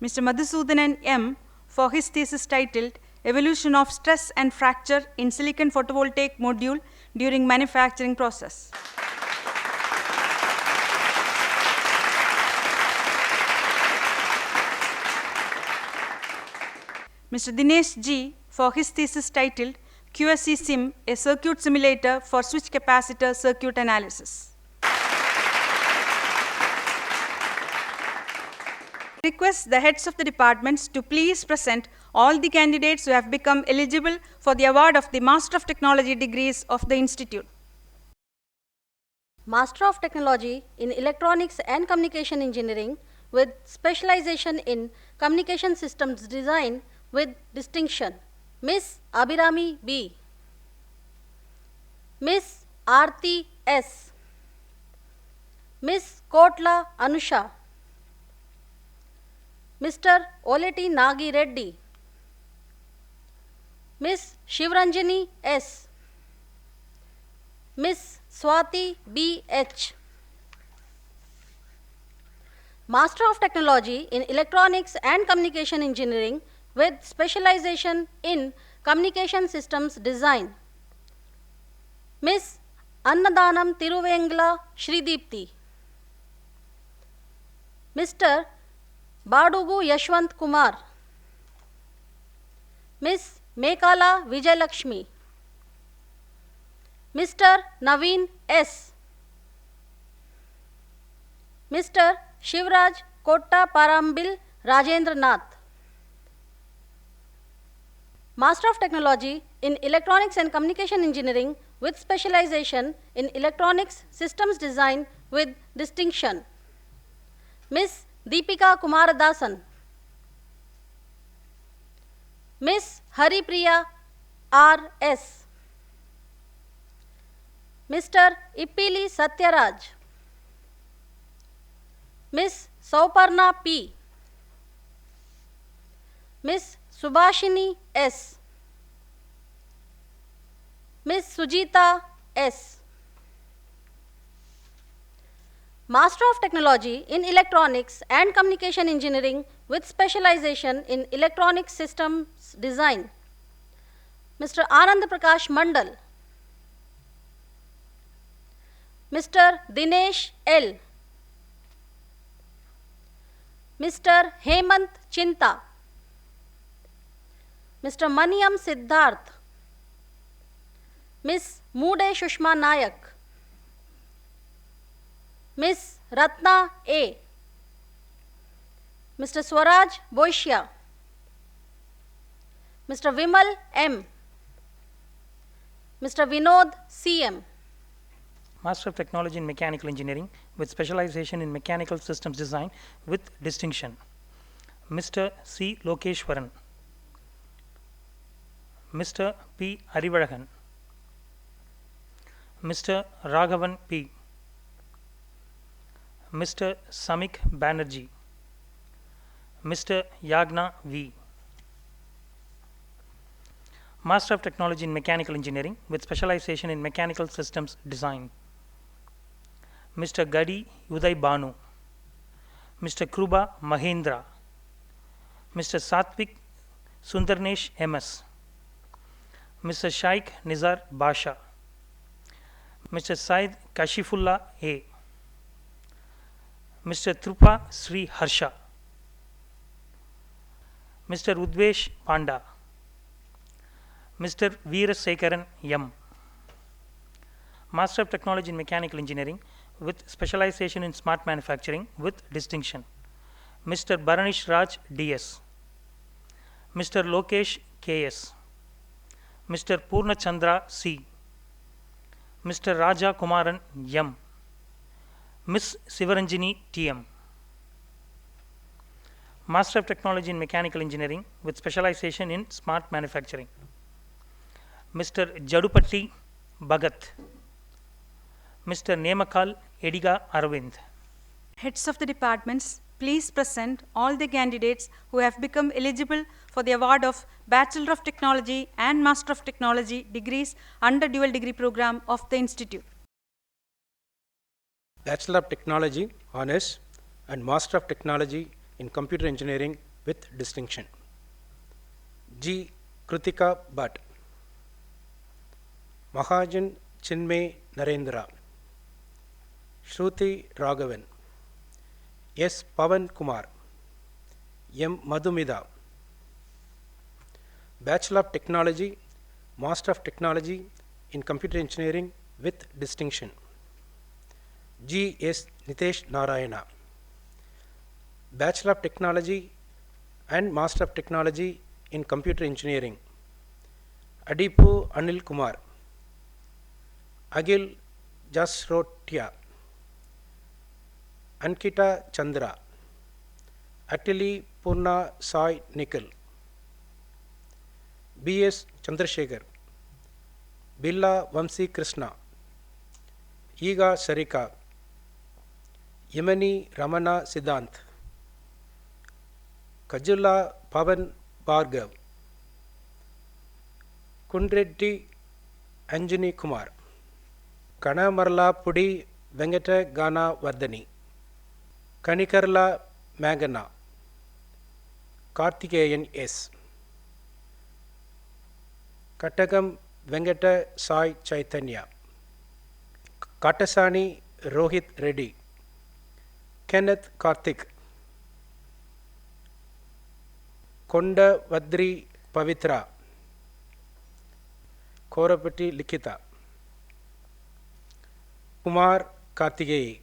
[SPEAKER 5] Mr. Madhusudanan M for his thesis titled Evolution of Stress and Fracture in Silicon Photovoltaic Module during Manufacturing Process. Mr. Dinesh G for his thesis titled QSC Sim, a circuit simulator for switch capacitor circuit analysis. Request the heads of the departments to please present all the candidates who have become eligible for the award of the Master of Technology degrees of the Institute.
[SPEAKER 6] Master of Technology in Electronics and Communication Engineering with specialization in Communication Systems Design with distinction, Miss Abhirami B, Miss Aarti S, Miss Kotla Anusha, Mr. Oleti Nagi Reddy, Miss Shivranjani S, Miss Swati B H. Master of Technology in Electronics and Communication Engineering with specialization in Communication Systems Design, Miss Annadanam Tiruvengla Shridipti, Mr. Badugu Yashwant Kumar, Miss Mekala Vijayalakshmi, Mr. Naveen S, Mr. Shivraj Kotta Parambil Rajendra Nath. Master of Technology in Electronics and Communication Engineering with specialization in Electronics Systems Design with distinction, Miss Deepika Kumaradasan, Miss Haripriya R S, Mr. Ippili Satyaraj, Miss Sauparna P, Miss Subhashini S, Miss Sujita S. Master of Technology in Electronics and Communication Engineering with specialization in Electronic Systems Design, Mr. Anand Prakash Mandal, Mr. Dinesh L, Mr. Hemant Chinta, Mr. Maniam Siddharth, Miss Moode Shushma Nayak, Miss Ratna A, Mr. Swaraj Boishya, Mr. Vimal M, Mr. Vinod CM.
[SPEAKER 7] Master of Technology in Mechanical Engineering with specialization in Mechanical Systems Design with distinction, Mr. C. Lokeshwaran, Mr. P. Arivalagan, Mr. Raghavan P, Mr. Samik Banerjee, Mr. Yagna V. Master of Technology in Mechanical Engineering with specialization in Mechanical Systems Design, Mr. Gadi Uday Banu, Mr. Kruba Mahendra, Mr. Satvik Sundarnesh MS, Mr. Shaikh Nizar Basha, Mr. Said Kashifullah A, Mr. Trupa Sri Harsha, Mr. Udvesh Panda, Mr. Veerasekaran M. Master of Technology in Mechanical Engineering with specialization in Smart Manufacturing with distinction, Mr. Bharanish Raj DS, Mr. Lokesh KS, Mr. Purnachandra C, Mr. Raja Kumaran M, Miss Sivaranjini TM. Master of Technology in Mechanical Engineering with specialization in Smart Manufacturing, Mr. Jadupatti Bhagat, Mr. Nemakal Ediga Aravind.
[SPEAKER 5] Heads of the departments, please present all the candidates who have become eligible for the award of Bachelor of Technology and Master of Technology degrees under dual degree program of the institute.
[SPEAKER 8] Bachelor of Technology Honors and Master of Technology in Computer Engineering with distinction, G. Kritika Bhatt, Mahajan Chinmay Narendra, Shruti Raghavan, S. Pavan Kumar, M. Madhumida. Bachelor of Technology, Master of Technology in Computer Engineering with distinction, G. S. Nitesh Narayana. Bachelor of Technology and Master of Technology in Computer Engineering, Adipu Anil Kumar, Agil Jasrotia, Ankita Chandra, Atili Purna Sai Nikhil, B.S. Chandrasekhar, Billa Vamsi Krishna, Iga Sarika, Yemani Ramana Siddhant, Kajula Pavan Bhargav, Kundreddy Anjani Kumar, Kanamarla Pudi Venkata Gana Vardhani, Kanikarla Magana, Karthikeyan S, Katagam Venkata Sai Chaitanya, Katasani Rohit Reddy, Kenneth Karthik, Konda Vadri Pavitra, Korapati Likita, Kumar Karthikeyi,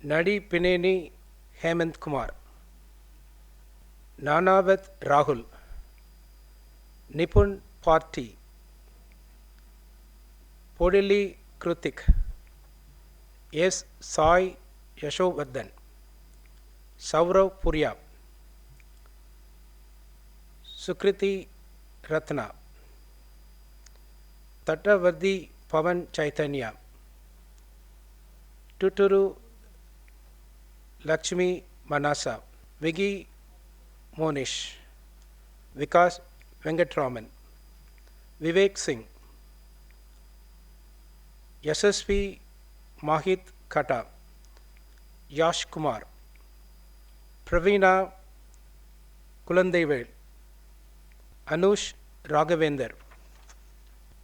[SPEAKER 8] Nadi Pineni Hemant Kumar, Nanavat Rahul, Nipun Parthi, Podili Krutik, S. Sai Yashovardhan, Saurav Purya, Sukriti Ratna, Tatavardi Pavan Chaitanya, Tuturu Lakshmi Manasa, Vigi Monish, Vikas Venkatraman, Vivek Singh, Yasasvi Mahit Kata, Yash Kumar, Praveena Kulandaivel, Anush Raghavendra.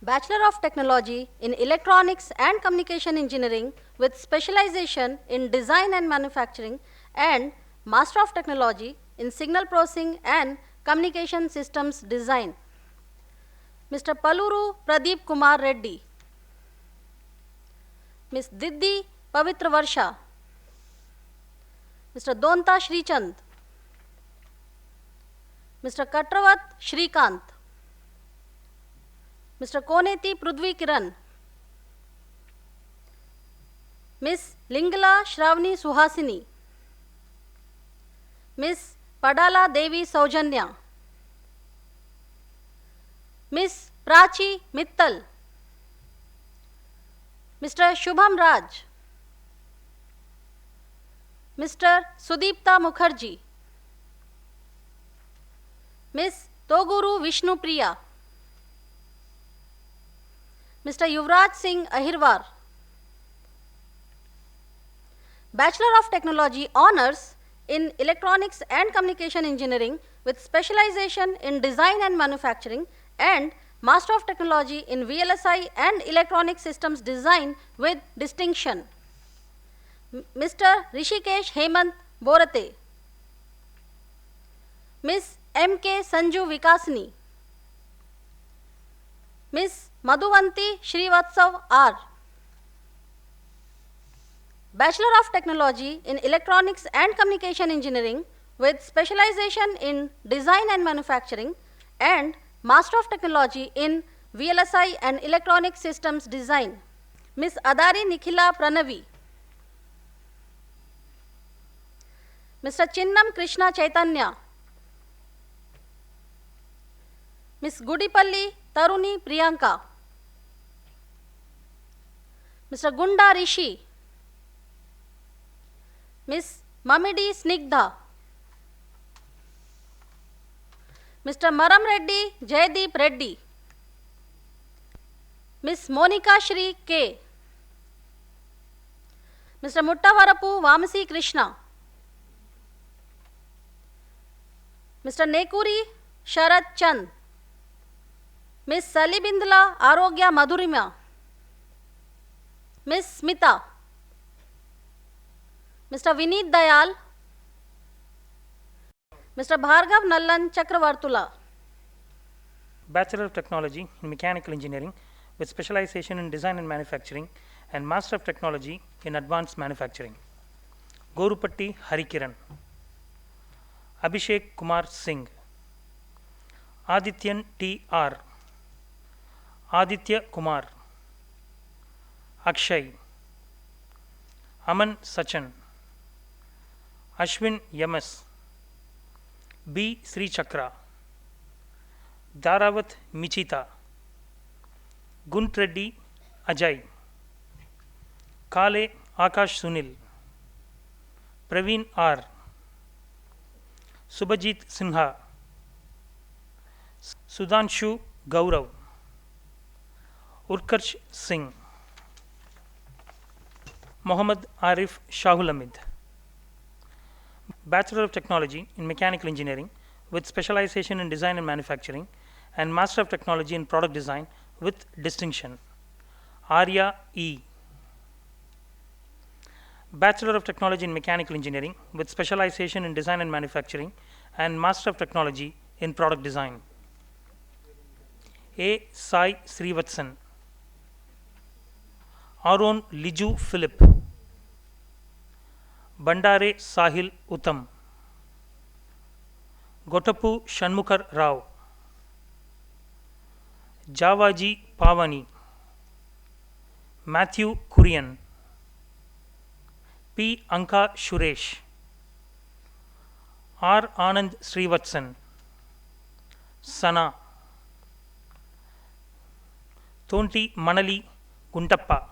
[SPEAKER 6] Bachelor of Technology in Electronics and Communication Engineering with specialization in Design and Manufacturing, and Master of Technology in Signal Processing and Communication Systems Design, Mr. Paluru Pradeep Kumar Reddy, Ms. Diddi Pavitra Varsha, Mr. Donta Shrichand, Mr. Katravat Shrikant, Mr. Koneti Prudvi Kiran, Ms. Lingala Shravani Suhasini, Ms. Padala Devi Saujanya, Ms. Prachi Mittal, Mr. Shubham Raj, Mr. Sudipta Mukherjee, Ms. Toguru Vishnu Priya, Mr. Yuvraj Singh Ahirwar. Bachelor of Technology Honours in Electronics and Communication Engineering with specialization in Design and Manufacturing, and Master of Technology in VLSI and Electronic Systems Design with distinction, Mr. Rishikesh Hemant Borate, Ms. M.K. Sanju Vikasini, Ms. Madhuvanti Srivatsav R. Bachelor of Technology in Electronics and Communication Engineering with specialization in Design and Manufacturing, and Master of Technology in VLSI and Electronic Systems Design, Ms. Adari Nikhila Pranavi, Mr. Chinnam Krishna Chaitanya, Ms. Gudipalli Taruni Priyanka, Mr. Gunda Rishi, Ms. Mamidi Snigdha, Mr. Maram Reddy Jaydeep Reddy, Ms. Monica Shri K, Mr. Muttavarapu Vamasi Krishna, Mr. Nekuri Sharad Chand, Ms. Salibindla Arogya Madhurima, Ms. Smita, Mr. Vineet Dayal, Mr. Bhargav Nallan Chakravartula.
[SPEAKER 7] Bachelor of Technology in Mechanical Engineering with specialization in Design and Manufacturing, and Master of Technology in Advanced Manufacturing, Gorupatti Harikiran, Abhishek Kumar Singh, Adityan T.R., Aditya Kumar, Akshay, Aman Sachan, Ashwin Yamas, B. Sri Chakra, Dharavat Michita, Gunt Reddy Ajay, Kale Akash Sunil, Praveen R, Subhajit Sinha, Sudhanshu Gaurav, Utkarsh Singh, Mohammad Arif Shahul Hamid. Bachelor of Technology in Mechanical Engineering with specialization in Design and Manufacturing, and Master of Technology in Product Design with distinction, Arya E. Bachelor of Technology in Mechanical Engineering with specialization in Design and Manufacturing, and Master of Technology in Product Design, A. Sai Srivatsan, Aaron Liju Philip, Bandare Sahil Uttam, Gotapu Shanmukar Rao, Javaji Pavani, Matthew Kurian, P. Anka Suresh, R. Anand Srivatsan, Sana, Tonti Manali Guntappa,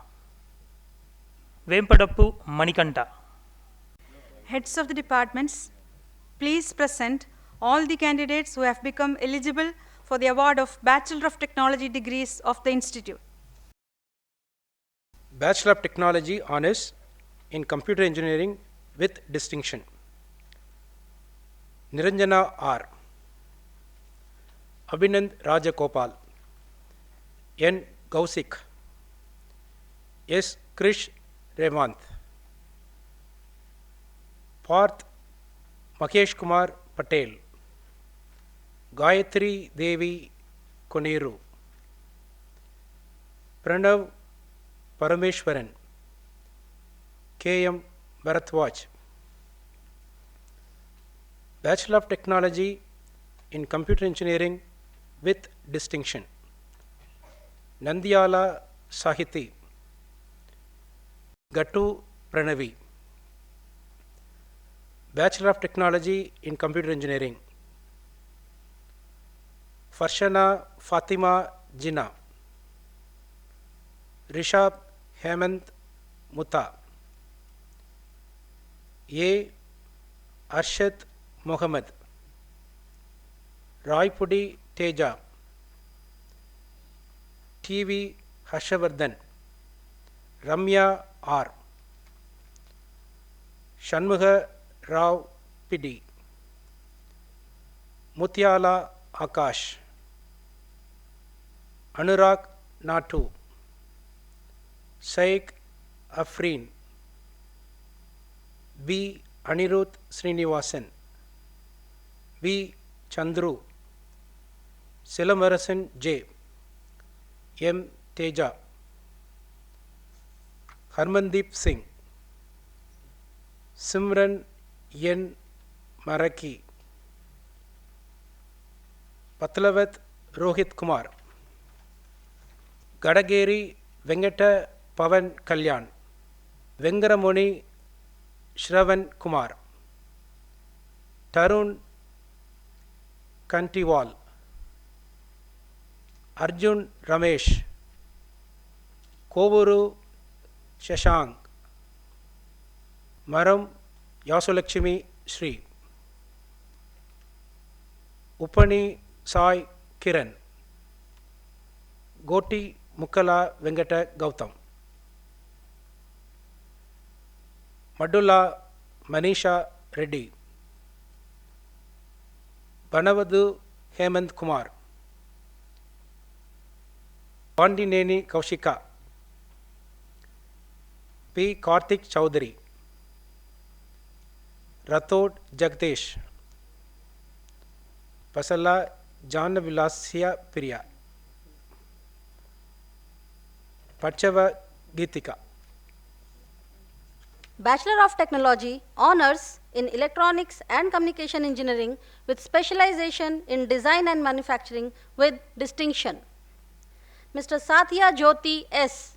[SPEAKER 7] Vempadappu Manikanta.
[SPEAKER 5] Heads of the departments, please present all the candidates who have become eligible for the award of Bachelor of Technology degrees of the Institute.
[SPEAKER 8] Bachelor of Technology Honours in Computer Engineering with distinction, Niranjana R, Abhinand Rajagopal, N. Gausik, S. Krish Revanth, Parth Makesh Kumar Patel, Gayatri Devi Koneru, Pranav Parameshwaran, K. M. Bharatwaj. Bachelor of Technology in Computer Engineering with distinction, Nandiala Sahiti, Gattu Pranavi. Bachelor of Technology in Computer Engineering, Farshana Fatima Jinnah, Rishab Hemant Mutta, A. Arshad Mohammed, Raipudi Teja, T.V. Harshavardhan, Ramya R, Shanmugha Rao Pidi, Mutyala Akash, Anurag Natu, Sheikh Afreen, B. Anirudh Srinivasan, V. Chandru, Silamarasan J, M. Teja, Harmandeep Singh, Simran N. Maraki, Patlavat Rohit Kumar, Gadageri Venkata Pavan Kalyan, Vengaramoni Shravan Kumar, Tarun Kantiwal, Arjun Ramesh, Kovuru Shashank, Maram Yasulakshmi Shri, Upani Sai Kiran, Goti Mukala Venkata Gautam, Madulla Manisha Reddy, Banavadu Hemant Kumar, Pandineni Kaushika, P. Karthik Chowdhury, Rathod Jagdish, Pasala Janavilasya Priya, Pachava Geetika.
[SPEAKER 6] Bachelor of Technology Honours in Electronics and Communication Engineering with specialization in Design and Manufacturing with distinction, Mr. Satya Jyoti S,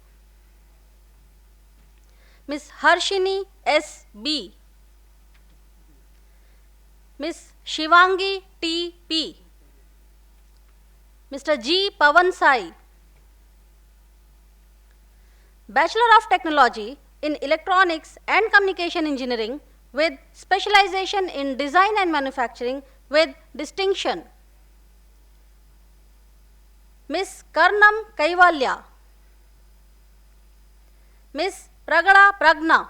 [SPEAKER 6] Ms. Harshini S. B, Ms. Shivangi T. P, Mr. G. Pavan Sai. Bachelor of Technology in Electronics and Communication Engineering with specialization in Design and Manufacturing with distinction, Ms. Karnam Kaivalya, Ms. Pragada Pragna,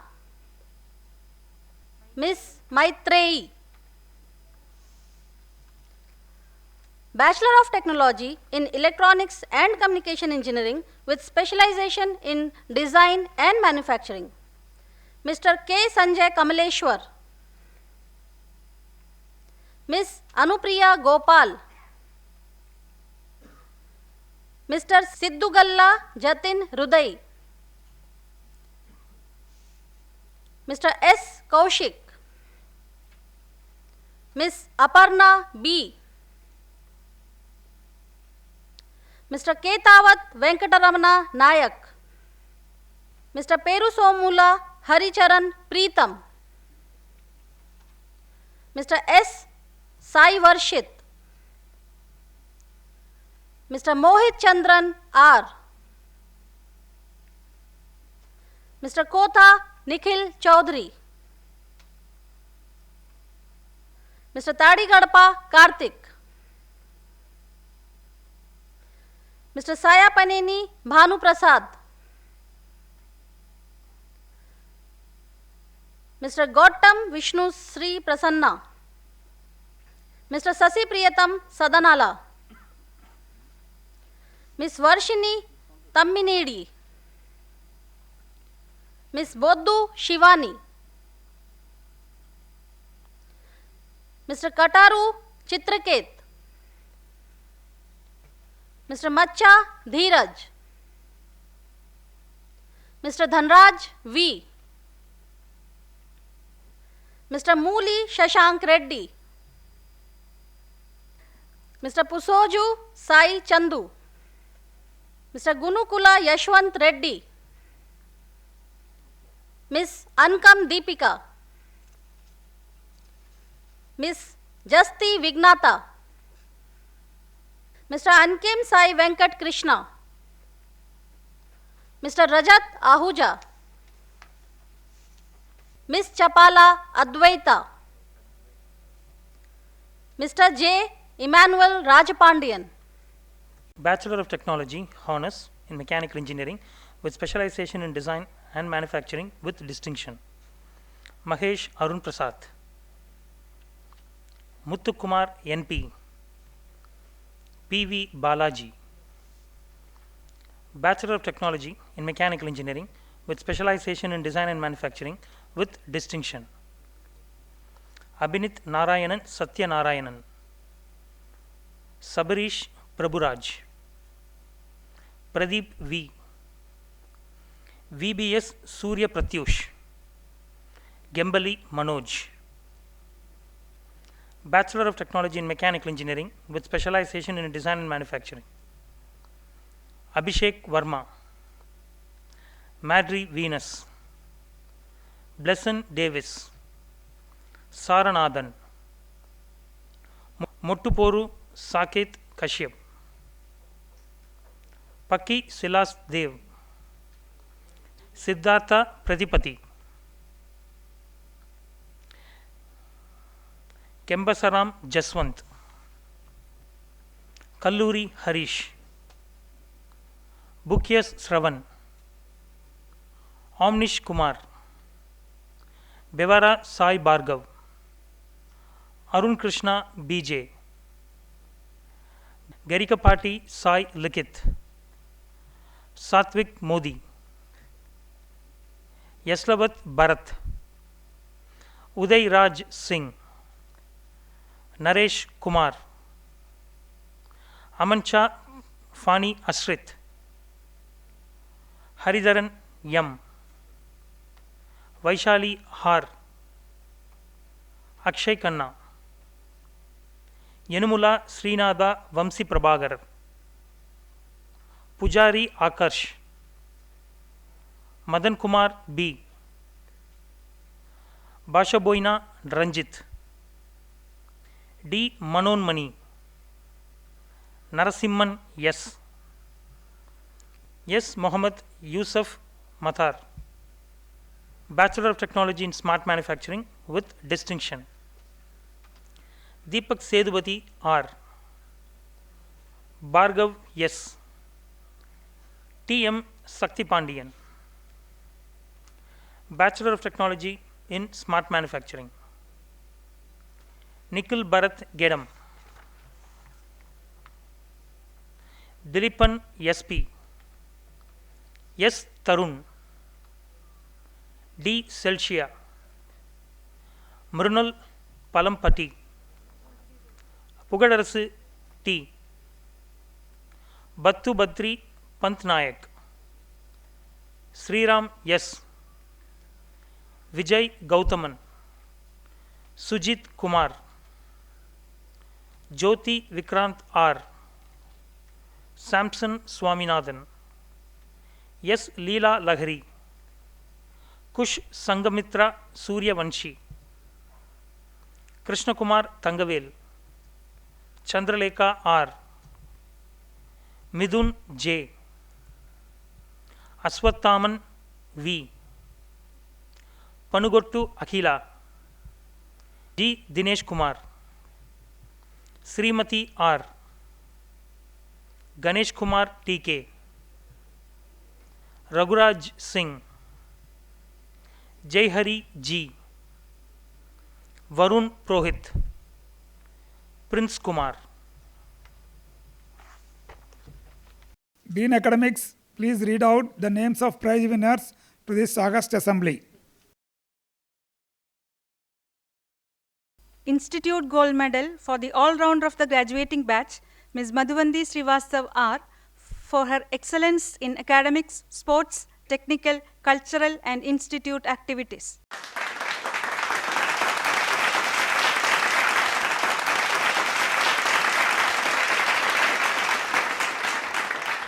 [SPEAKER 6] Ms. Maitreyi. Bachelor of Technology in Electronics and Communication Engineering with specialization in Design and Manufacturing, Mr. K. Sanjay Kamaleshwar, Ms. Anupriya Gopal, Mr. Siddugalla Jatin Ruday, Mr. S. Kaushik, Ms. Aparna B, Mr. Ketawat Venkataramana Nayak, Mr. Perusomula Haricharan Preetham, Mr. S. Sai Varshit, Mr. Mohit Chandran R, Mr. Kotha Nikhil Chaudhary, Mr. Tadigadpa Karthik, Mr. Sayapaneni Bhanu Prasad, Mr. Gautam Vishnu Sri Prasanna, Mr. Sasi Priyatam Sadanala, Miss Varshini Tamminedi, Miss Boddu Shivani, Mr. Kataru Chitraket, Mr. Macha Dheeraj, Mr. Dhanraj V, Mr. Mooli Shashank Reddy, Mr. Pusoju Sai Chandu, Mr. Gunukula Yashwant Reddy, Miss Ankam Deepika, Miss Jasti Vignata, Mr. Ankem Sai Venkat Krishna, Mr. Rajat Ahuja, Miss Chapala Advaita, Mr. J. Emmanuel Rajapandian.
[SPEAKER 7] Bachelor of Technology, Honors in Mechanical Engineering with specialization in Design and Manufacturing with distinction. Mahesh Arun Prasad. Muthukumar NP. PV Balaji. Bachelor of Technology in Mechanical Engineering with specialization in Design and Manufacturing with distinction. Abhinit Narayanan Satya Narayanan. Sabarish Prabhuraj. Pradeep V. VBS Surya Pratyush. Gembali Manoj. Bachelor of Technology in Mechanical Engineering with specialization in Design and Manufacturing. Abhishek Verma. Madri Venus. Blesson Davis. Saranathan. Mottuporu Saket Kashyap. Paki Silas Dev. Siddhartha Pradipati. Kembasaram Jaswant. Kalluri Harish. Bukyas Sravan. Omnish Kumar. Bevara Sai Bhargav. Arun Krishna BJ. Garikapati Sai Likith. Satvik Modi. Yaslavat Bharat. Uday Raj Singh. Naresh Kumar. Amancha Fani Asrit. Haridharan Yam. Vaishali Har. Akshay Khanna. Yanumula Srinada Vamsi Prabhagar. Pujari Akarsh. Madan Kumar B. Bashaboina Ranjit. D. Manonmani. Narasimhan S. S. Mohammed Yusuf Mathar. Bachelor of Technology in Smart Manufacturing with distinction. Deepak Sedupati R. Bhargav S. T. M. Saktipandian. Bachelor of Technology in Smart Manufacturing. Nikhil Bharat Gedam. Dilipan SP. S. Tarun. D. Celsia. Mrunal Palampati. Pugadarasu T. Battu Badri Pantnayak. Sriram S. Vijay Gautaman. Sujit Kumar. Jyoti Vikrant R. Samson Swaminathan. S. Leela Lahari. Kush Sangamitra Suryavanshi. Krishna Kumar Tangavel. Chandralekha R. Midun J. Aswathaman V. Panugottu Akhila. G. Dinesh Kumar. Srimati R. Ganesh Kumar TK. Raghuraj Singh. Jaihari G. Varun Prohit. Prince Kumar.
[SPEAKER 3] Dean Academics, please read out the names of prize winners to this August assembly.
[SPEAKER 5] Institute Gold Medal for the all-rounder of the graduating batch, Ms. Madhuvandi Srivastav R, for her excellence in academics, sports, technical, cultural and institute activities.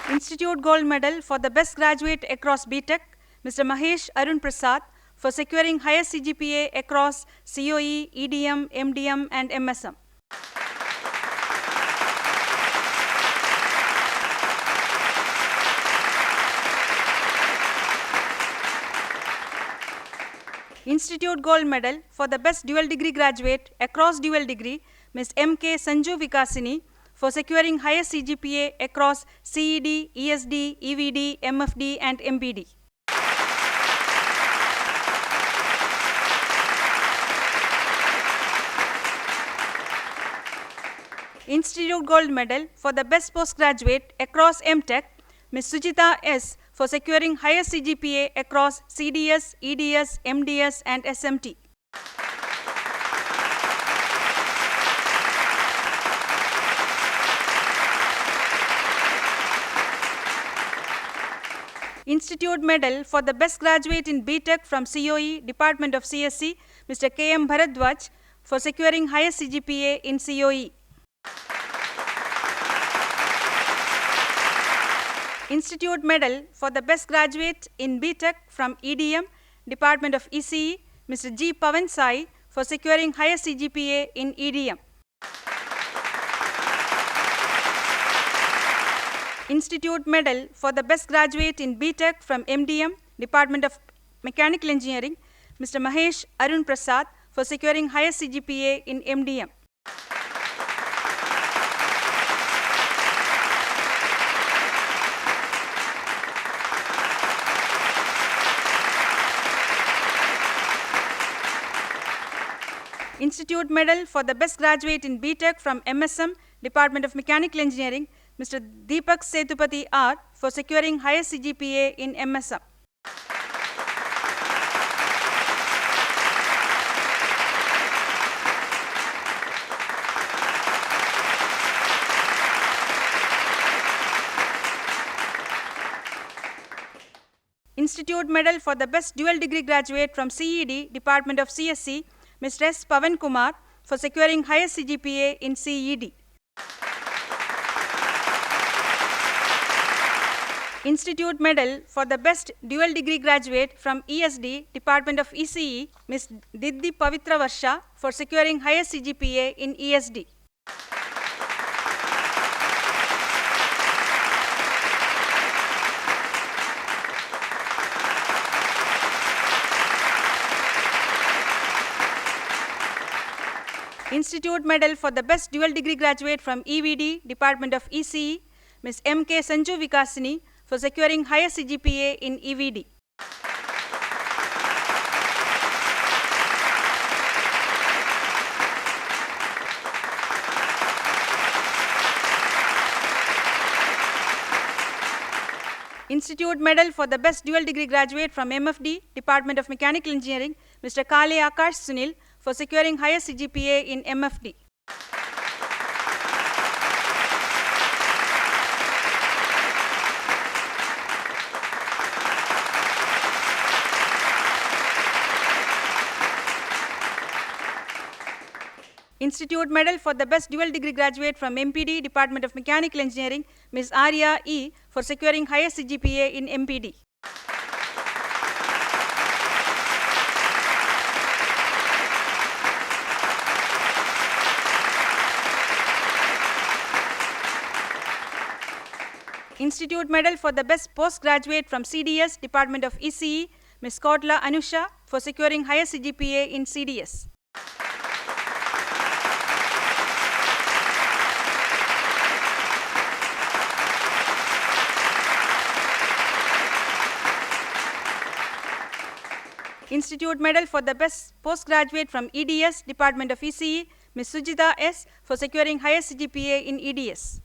[SPEAKER 5] Institute Gold Medal for the best graduate across BTech, Mr. Mahesh Arun Prasad, for securing highest CGPA across COE, EDM, MDM and MSM. Institute Gold Medal for the best dual degree graduate across dual degree, Ms. M.K. Sanju Vikasini, for securing highest CGPA across CED, ESD, EVD, MFD and MBD. Institute Gold Medal for the best postgraduate across MTech, Ms. Sujita S, for securing highest CGPA across CDS, EDS, MDS and SMT. Institute Medal for the best graduate in BTech from COE, Department of CSC, Mr. K.M. Bharadwaj, for securing highest CGPA in COE. Institute Medal for the best graduate in BTech from EDM, Department of ECE, Mr. G. Pavan Sai, for securing highest CGPA in EDM. Institute Medal for the best graduate in BTech from MDM, Department of Mechanical Engineering, Mr. Mahesh Arun Prasad, for securing highest CGPA in MDM. Institute Medal for the best graduate in BTech from MSM, Department of Mechanical Engineering, Mr. Deepak Setupati R, for securing highest CGPA in MSM. Institute Medal for the best dual degree graduate from CED, Department of CSC, Mr. S. Pavan Kumar, for securing highest CGPA in CED. Institute Medal for the best dual degree graduate from ESD, Department of ECE, Ms. Diddi Pavitra Varsha, for securing highest CGPA in ESD. Institute Medal for the best dual degree graduate from EVD, Department of ECE, Ms. M.K. Sanju Vikasini, for securing highest CGPA in EVD. Institute Medal for the best dual degree graduate from MFD, Department of Mechanical Engineering, Mr. Kale Akash Sunil, for securing highest CGPA in MFD. Institute Medal for the best dual degree graduate from MPD, Department of Mechanical Engineering, Ms. Arya E, for securing highest CGPA in MPD. Institute Medal for the best postgraduate from CDS, Department of ECE, Ms. Kotla Anusha, for securing highest CGPA in CDS. Institute Medal for the best postgraduate from EDS, Department of ECE, Ms. Sujita S, for securing highest CGPA in EDS.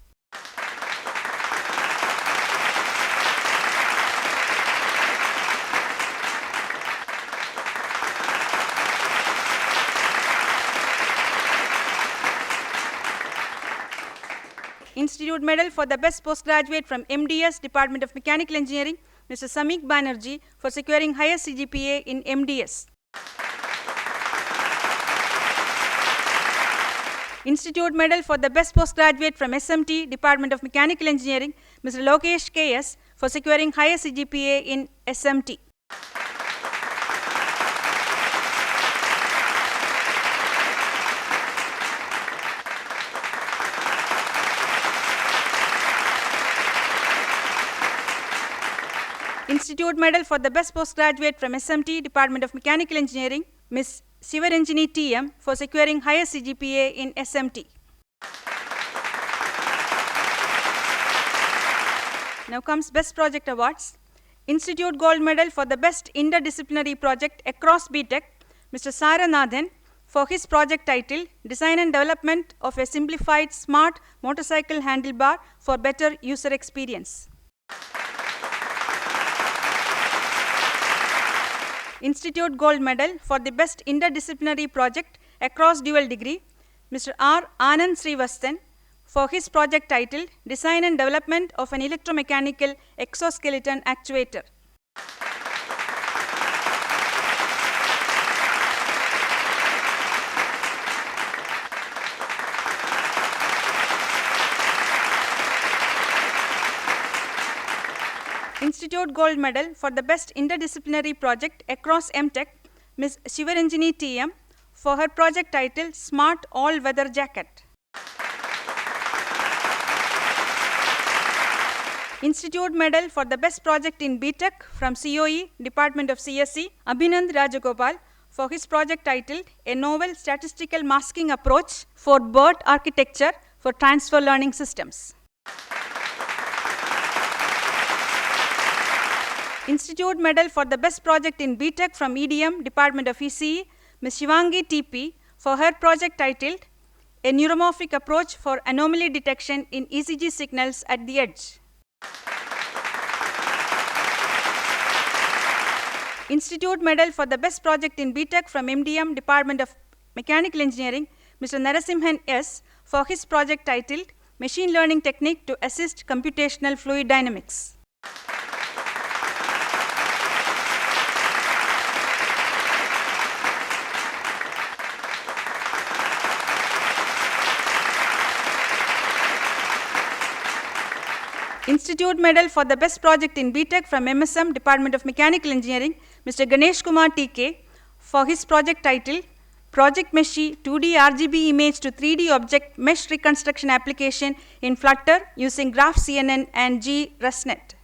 [SPEAKER 5] Institute Medal for the Best Postgraduate from MDS, Department of Mechanical Engineering, Mr. Samik Banerjee, for securing higher CGPA in MDS. Institute Medal for the Best Postgraduate from SMT, Department of Mechanical Engineering, Mr. Lokesh KS, for securing higher CGPA in SMT. Institute Medal for the Best Postgraduate from SMT, Department of Mechanical Engineering, Ms. Sivaranjini TM, for securing higher CGPA in SMT. Now comes Best Project Awards. Institute Gold Medal for the Best Interdisciplinary Project across BTech, Mr. Saranathan, for his project title, Design and Development of a Simplified Smart Motorcycle Handlebar for Better User Experience. Institute Gold Medal for the Best Interdisciplinary Project across Dual Degree, Mr. R. Anand Srivasthan, for his project titled Design and Development of an Electromechanical Exoskeleton Actuator. Institute Gold Medal for the Best Interdisciplinary Project across MTech, Ms. Sivaranjini TM, for her project titled Smart All-Weather Jacket. Institute Medal for the Best Project in BTech from COE, Department of CSE, Abhinand Rajagopal, for his project titled A Novel Statistical Masking Approach for BERT Architecture for Transfer Learning Systems. Institute Medal for the Best Project in BTech from EDM, Department of ECE, Ms. Shivangi TP, for her project titled A Neuromorphic Approach for Anomaly Detection in ECG Signals at the Edge. Institute Medal for the Best Project in BTech from MDM, Department of Mechanical Engineering, Mr. Narasimhan S., for his project titled Machine Learning Technique to Assist Computational Fluid Dynamics. Institute Medal for the Best Project in BTech from MSM, Department of Mechanical Engineering, Mr. Ganesh Kumar TK, for his project titled Project Meshi 2D RGB Image to 3D Object Mesh Reconstruction Application in Flutter using GraphCNN and GResNet.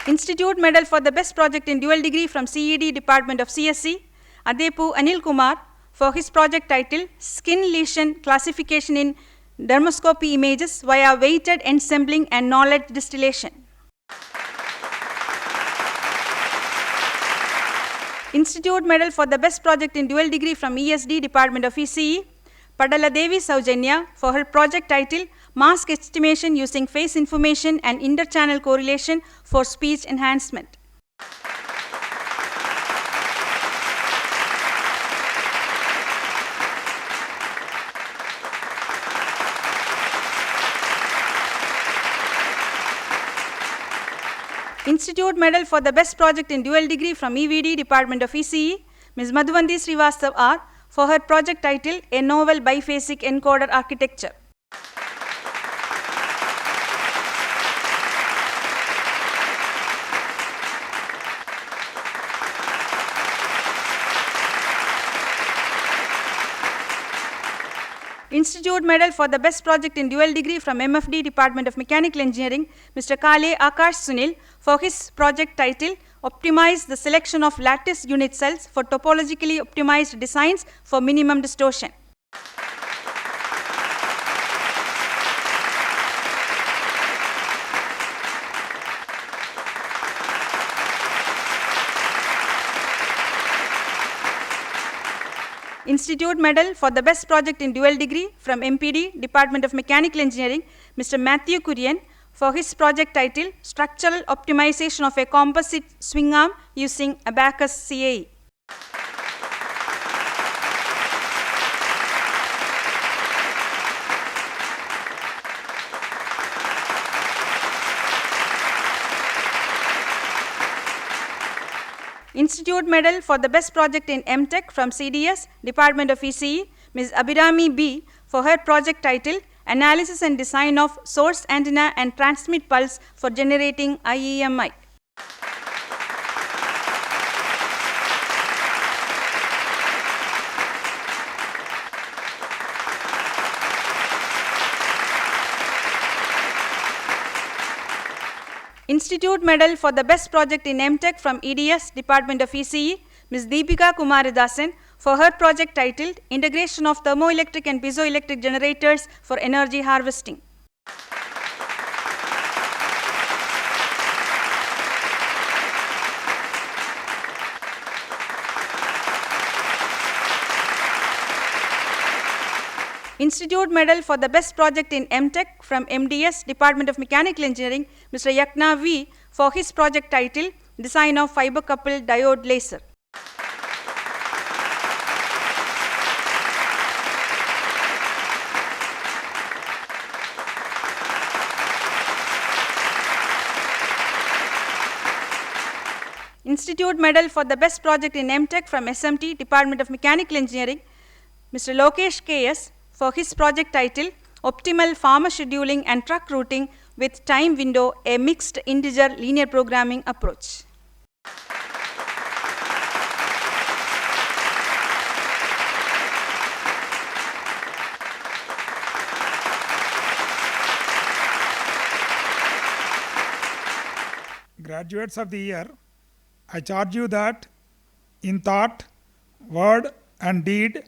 [SPEAKER 5] Institute Medal for the Best Project in Dual Degree from CED, Department of CSE, Adepu Anil Kumar, for his project titled Skin Lesion Classification in Dermoscopy Images via Weighted Ensembling and Knowledge Distillation. Institute Medal for the Best Project in Dual Degree from ESD, Department of ECE, Padala Devi Saujanya, for her project titled Mask Estimation Using Face Information and Interchannel Correlation for Speech Enhancement. Institute Medal for the Best Project in Dual Degree from EVD, Department of ECE, Ms. Madhuvanti Srivastav R., for her project titled A Novel Biphasic Encoder Architecture. Institute Medal for the Best Project in Dual Degree from MFD, Department of Mechanical Engineering, Mr. Kale Akash Sunil, for his project title Optimize the Selection of Lattice Unit Cells for Topologically Optimized Designs for Minimum Distortion. Institute Medal for the Best Project in Dual Degree from MPD, Department of Mechanical Engineering, Mr. Matthew Kurian, for his project titled Structural Optimization of a Composite Swing Arm using Abacus CAE. Institute Medal for the Best Project in MTech from CDS, Department of ECE, Ms. Abhirami B. for her project titled Analysis and Design of Source Antenna and Transmit Pulse for Generating IEMI. Institute Medal for the Best Project in MTech from EDS, Department of ECE, Ms. Deepika Kumaridasan for her project titled Integration of Thermoelectric and Piezoelectric Generators for Energy Harvesting. Institute Medal for the Best Project in MTech from MDS, Department of Mechanical Engineering, Mr. Yakna V. for his project titled Design of Fiber Coupled Diode Laser. Institute Medal for the Best Project in MTech from SMT, Department of Mechanical Engineering, Mr. Lokesh KS for his project titled Optimal Farmer Scheduling and Truck Routing with Time Window, a Mixed Integer Linear Programming Approach.
[SPEAKER 3] Graduates of the year, I charge you that in thought, word and deed,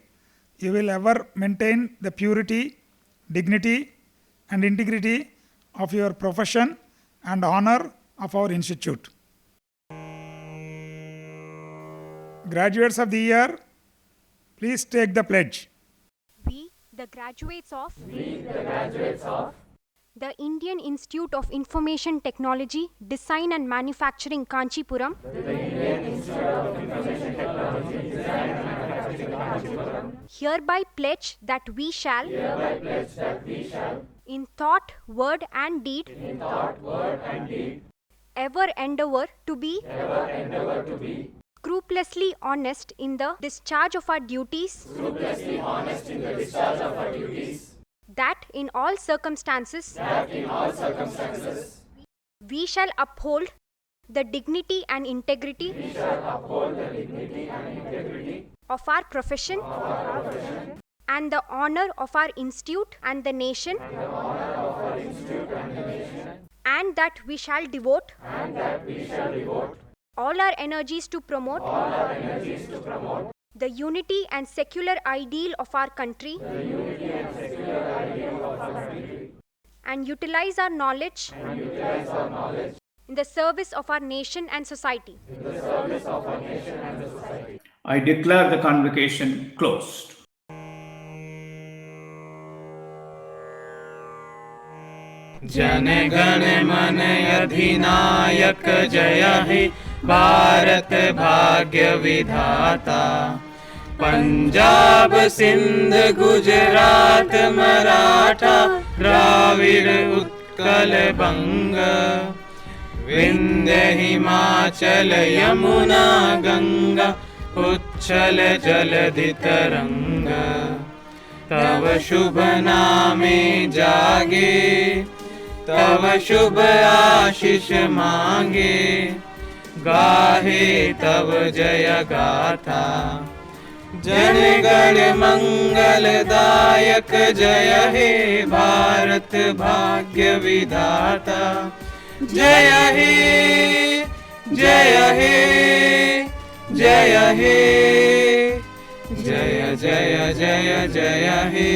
[SPEAKER 3] you will ever maintain the purity, dignity and integrity of your profession and honor of our institute. Graduates of the year, please take the pledge.
[SPEAKER 9] We, the graduates of the Indian Institute of Information Technology, Design and Manufacturing, Kanchipuram, hereby pledge that we shall, in thought, word and deed, ever endeavor to be scrupulously honest in the discharge of our duties, that in all circumstances, we shall uphold the dignity and integrity of our profession and the honor of our institute and the nation, and that we shall devote all our energies to promote the unity and secular ideal of our country, and utilize our knowledge in the service of our nation and society.
[SPEAKER 2] I declare the convocation closed.
[SPEAKER 1] Jana Gana मन अधिनायक जय हे भारत भाग्य विधाता। पंजाब सिंध गुजरात मराठा द्राविड़ उत्कल बंग, विंध्य हिमाचल यमुना गंगा उच्छल जलधि तरंग। तव शुभ नामे जागे, तव शुभ आशीष मांगे, गाहे तव जय गाथा। जन गण मंगलदायक जय हे भारत भाग्य विधाता। जय हे जय हे जय हे जय जय जय जय हे।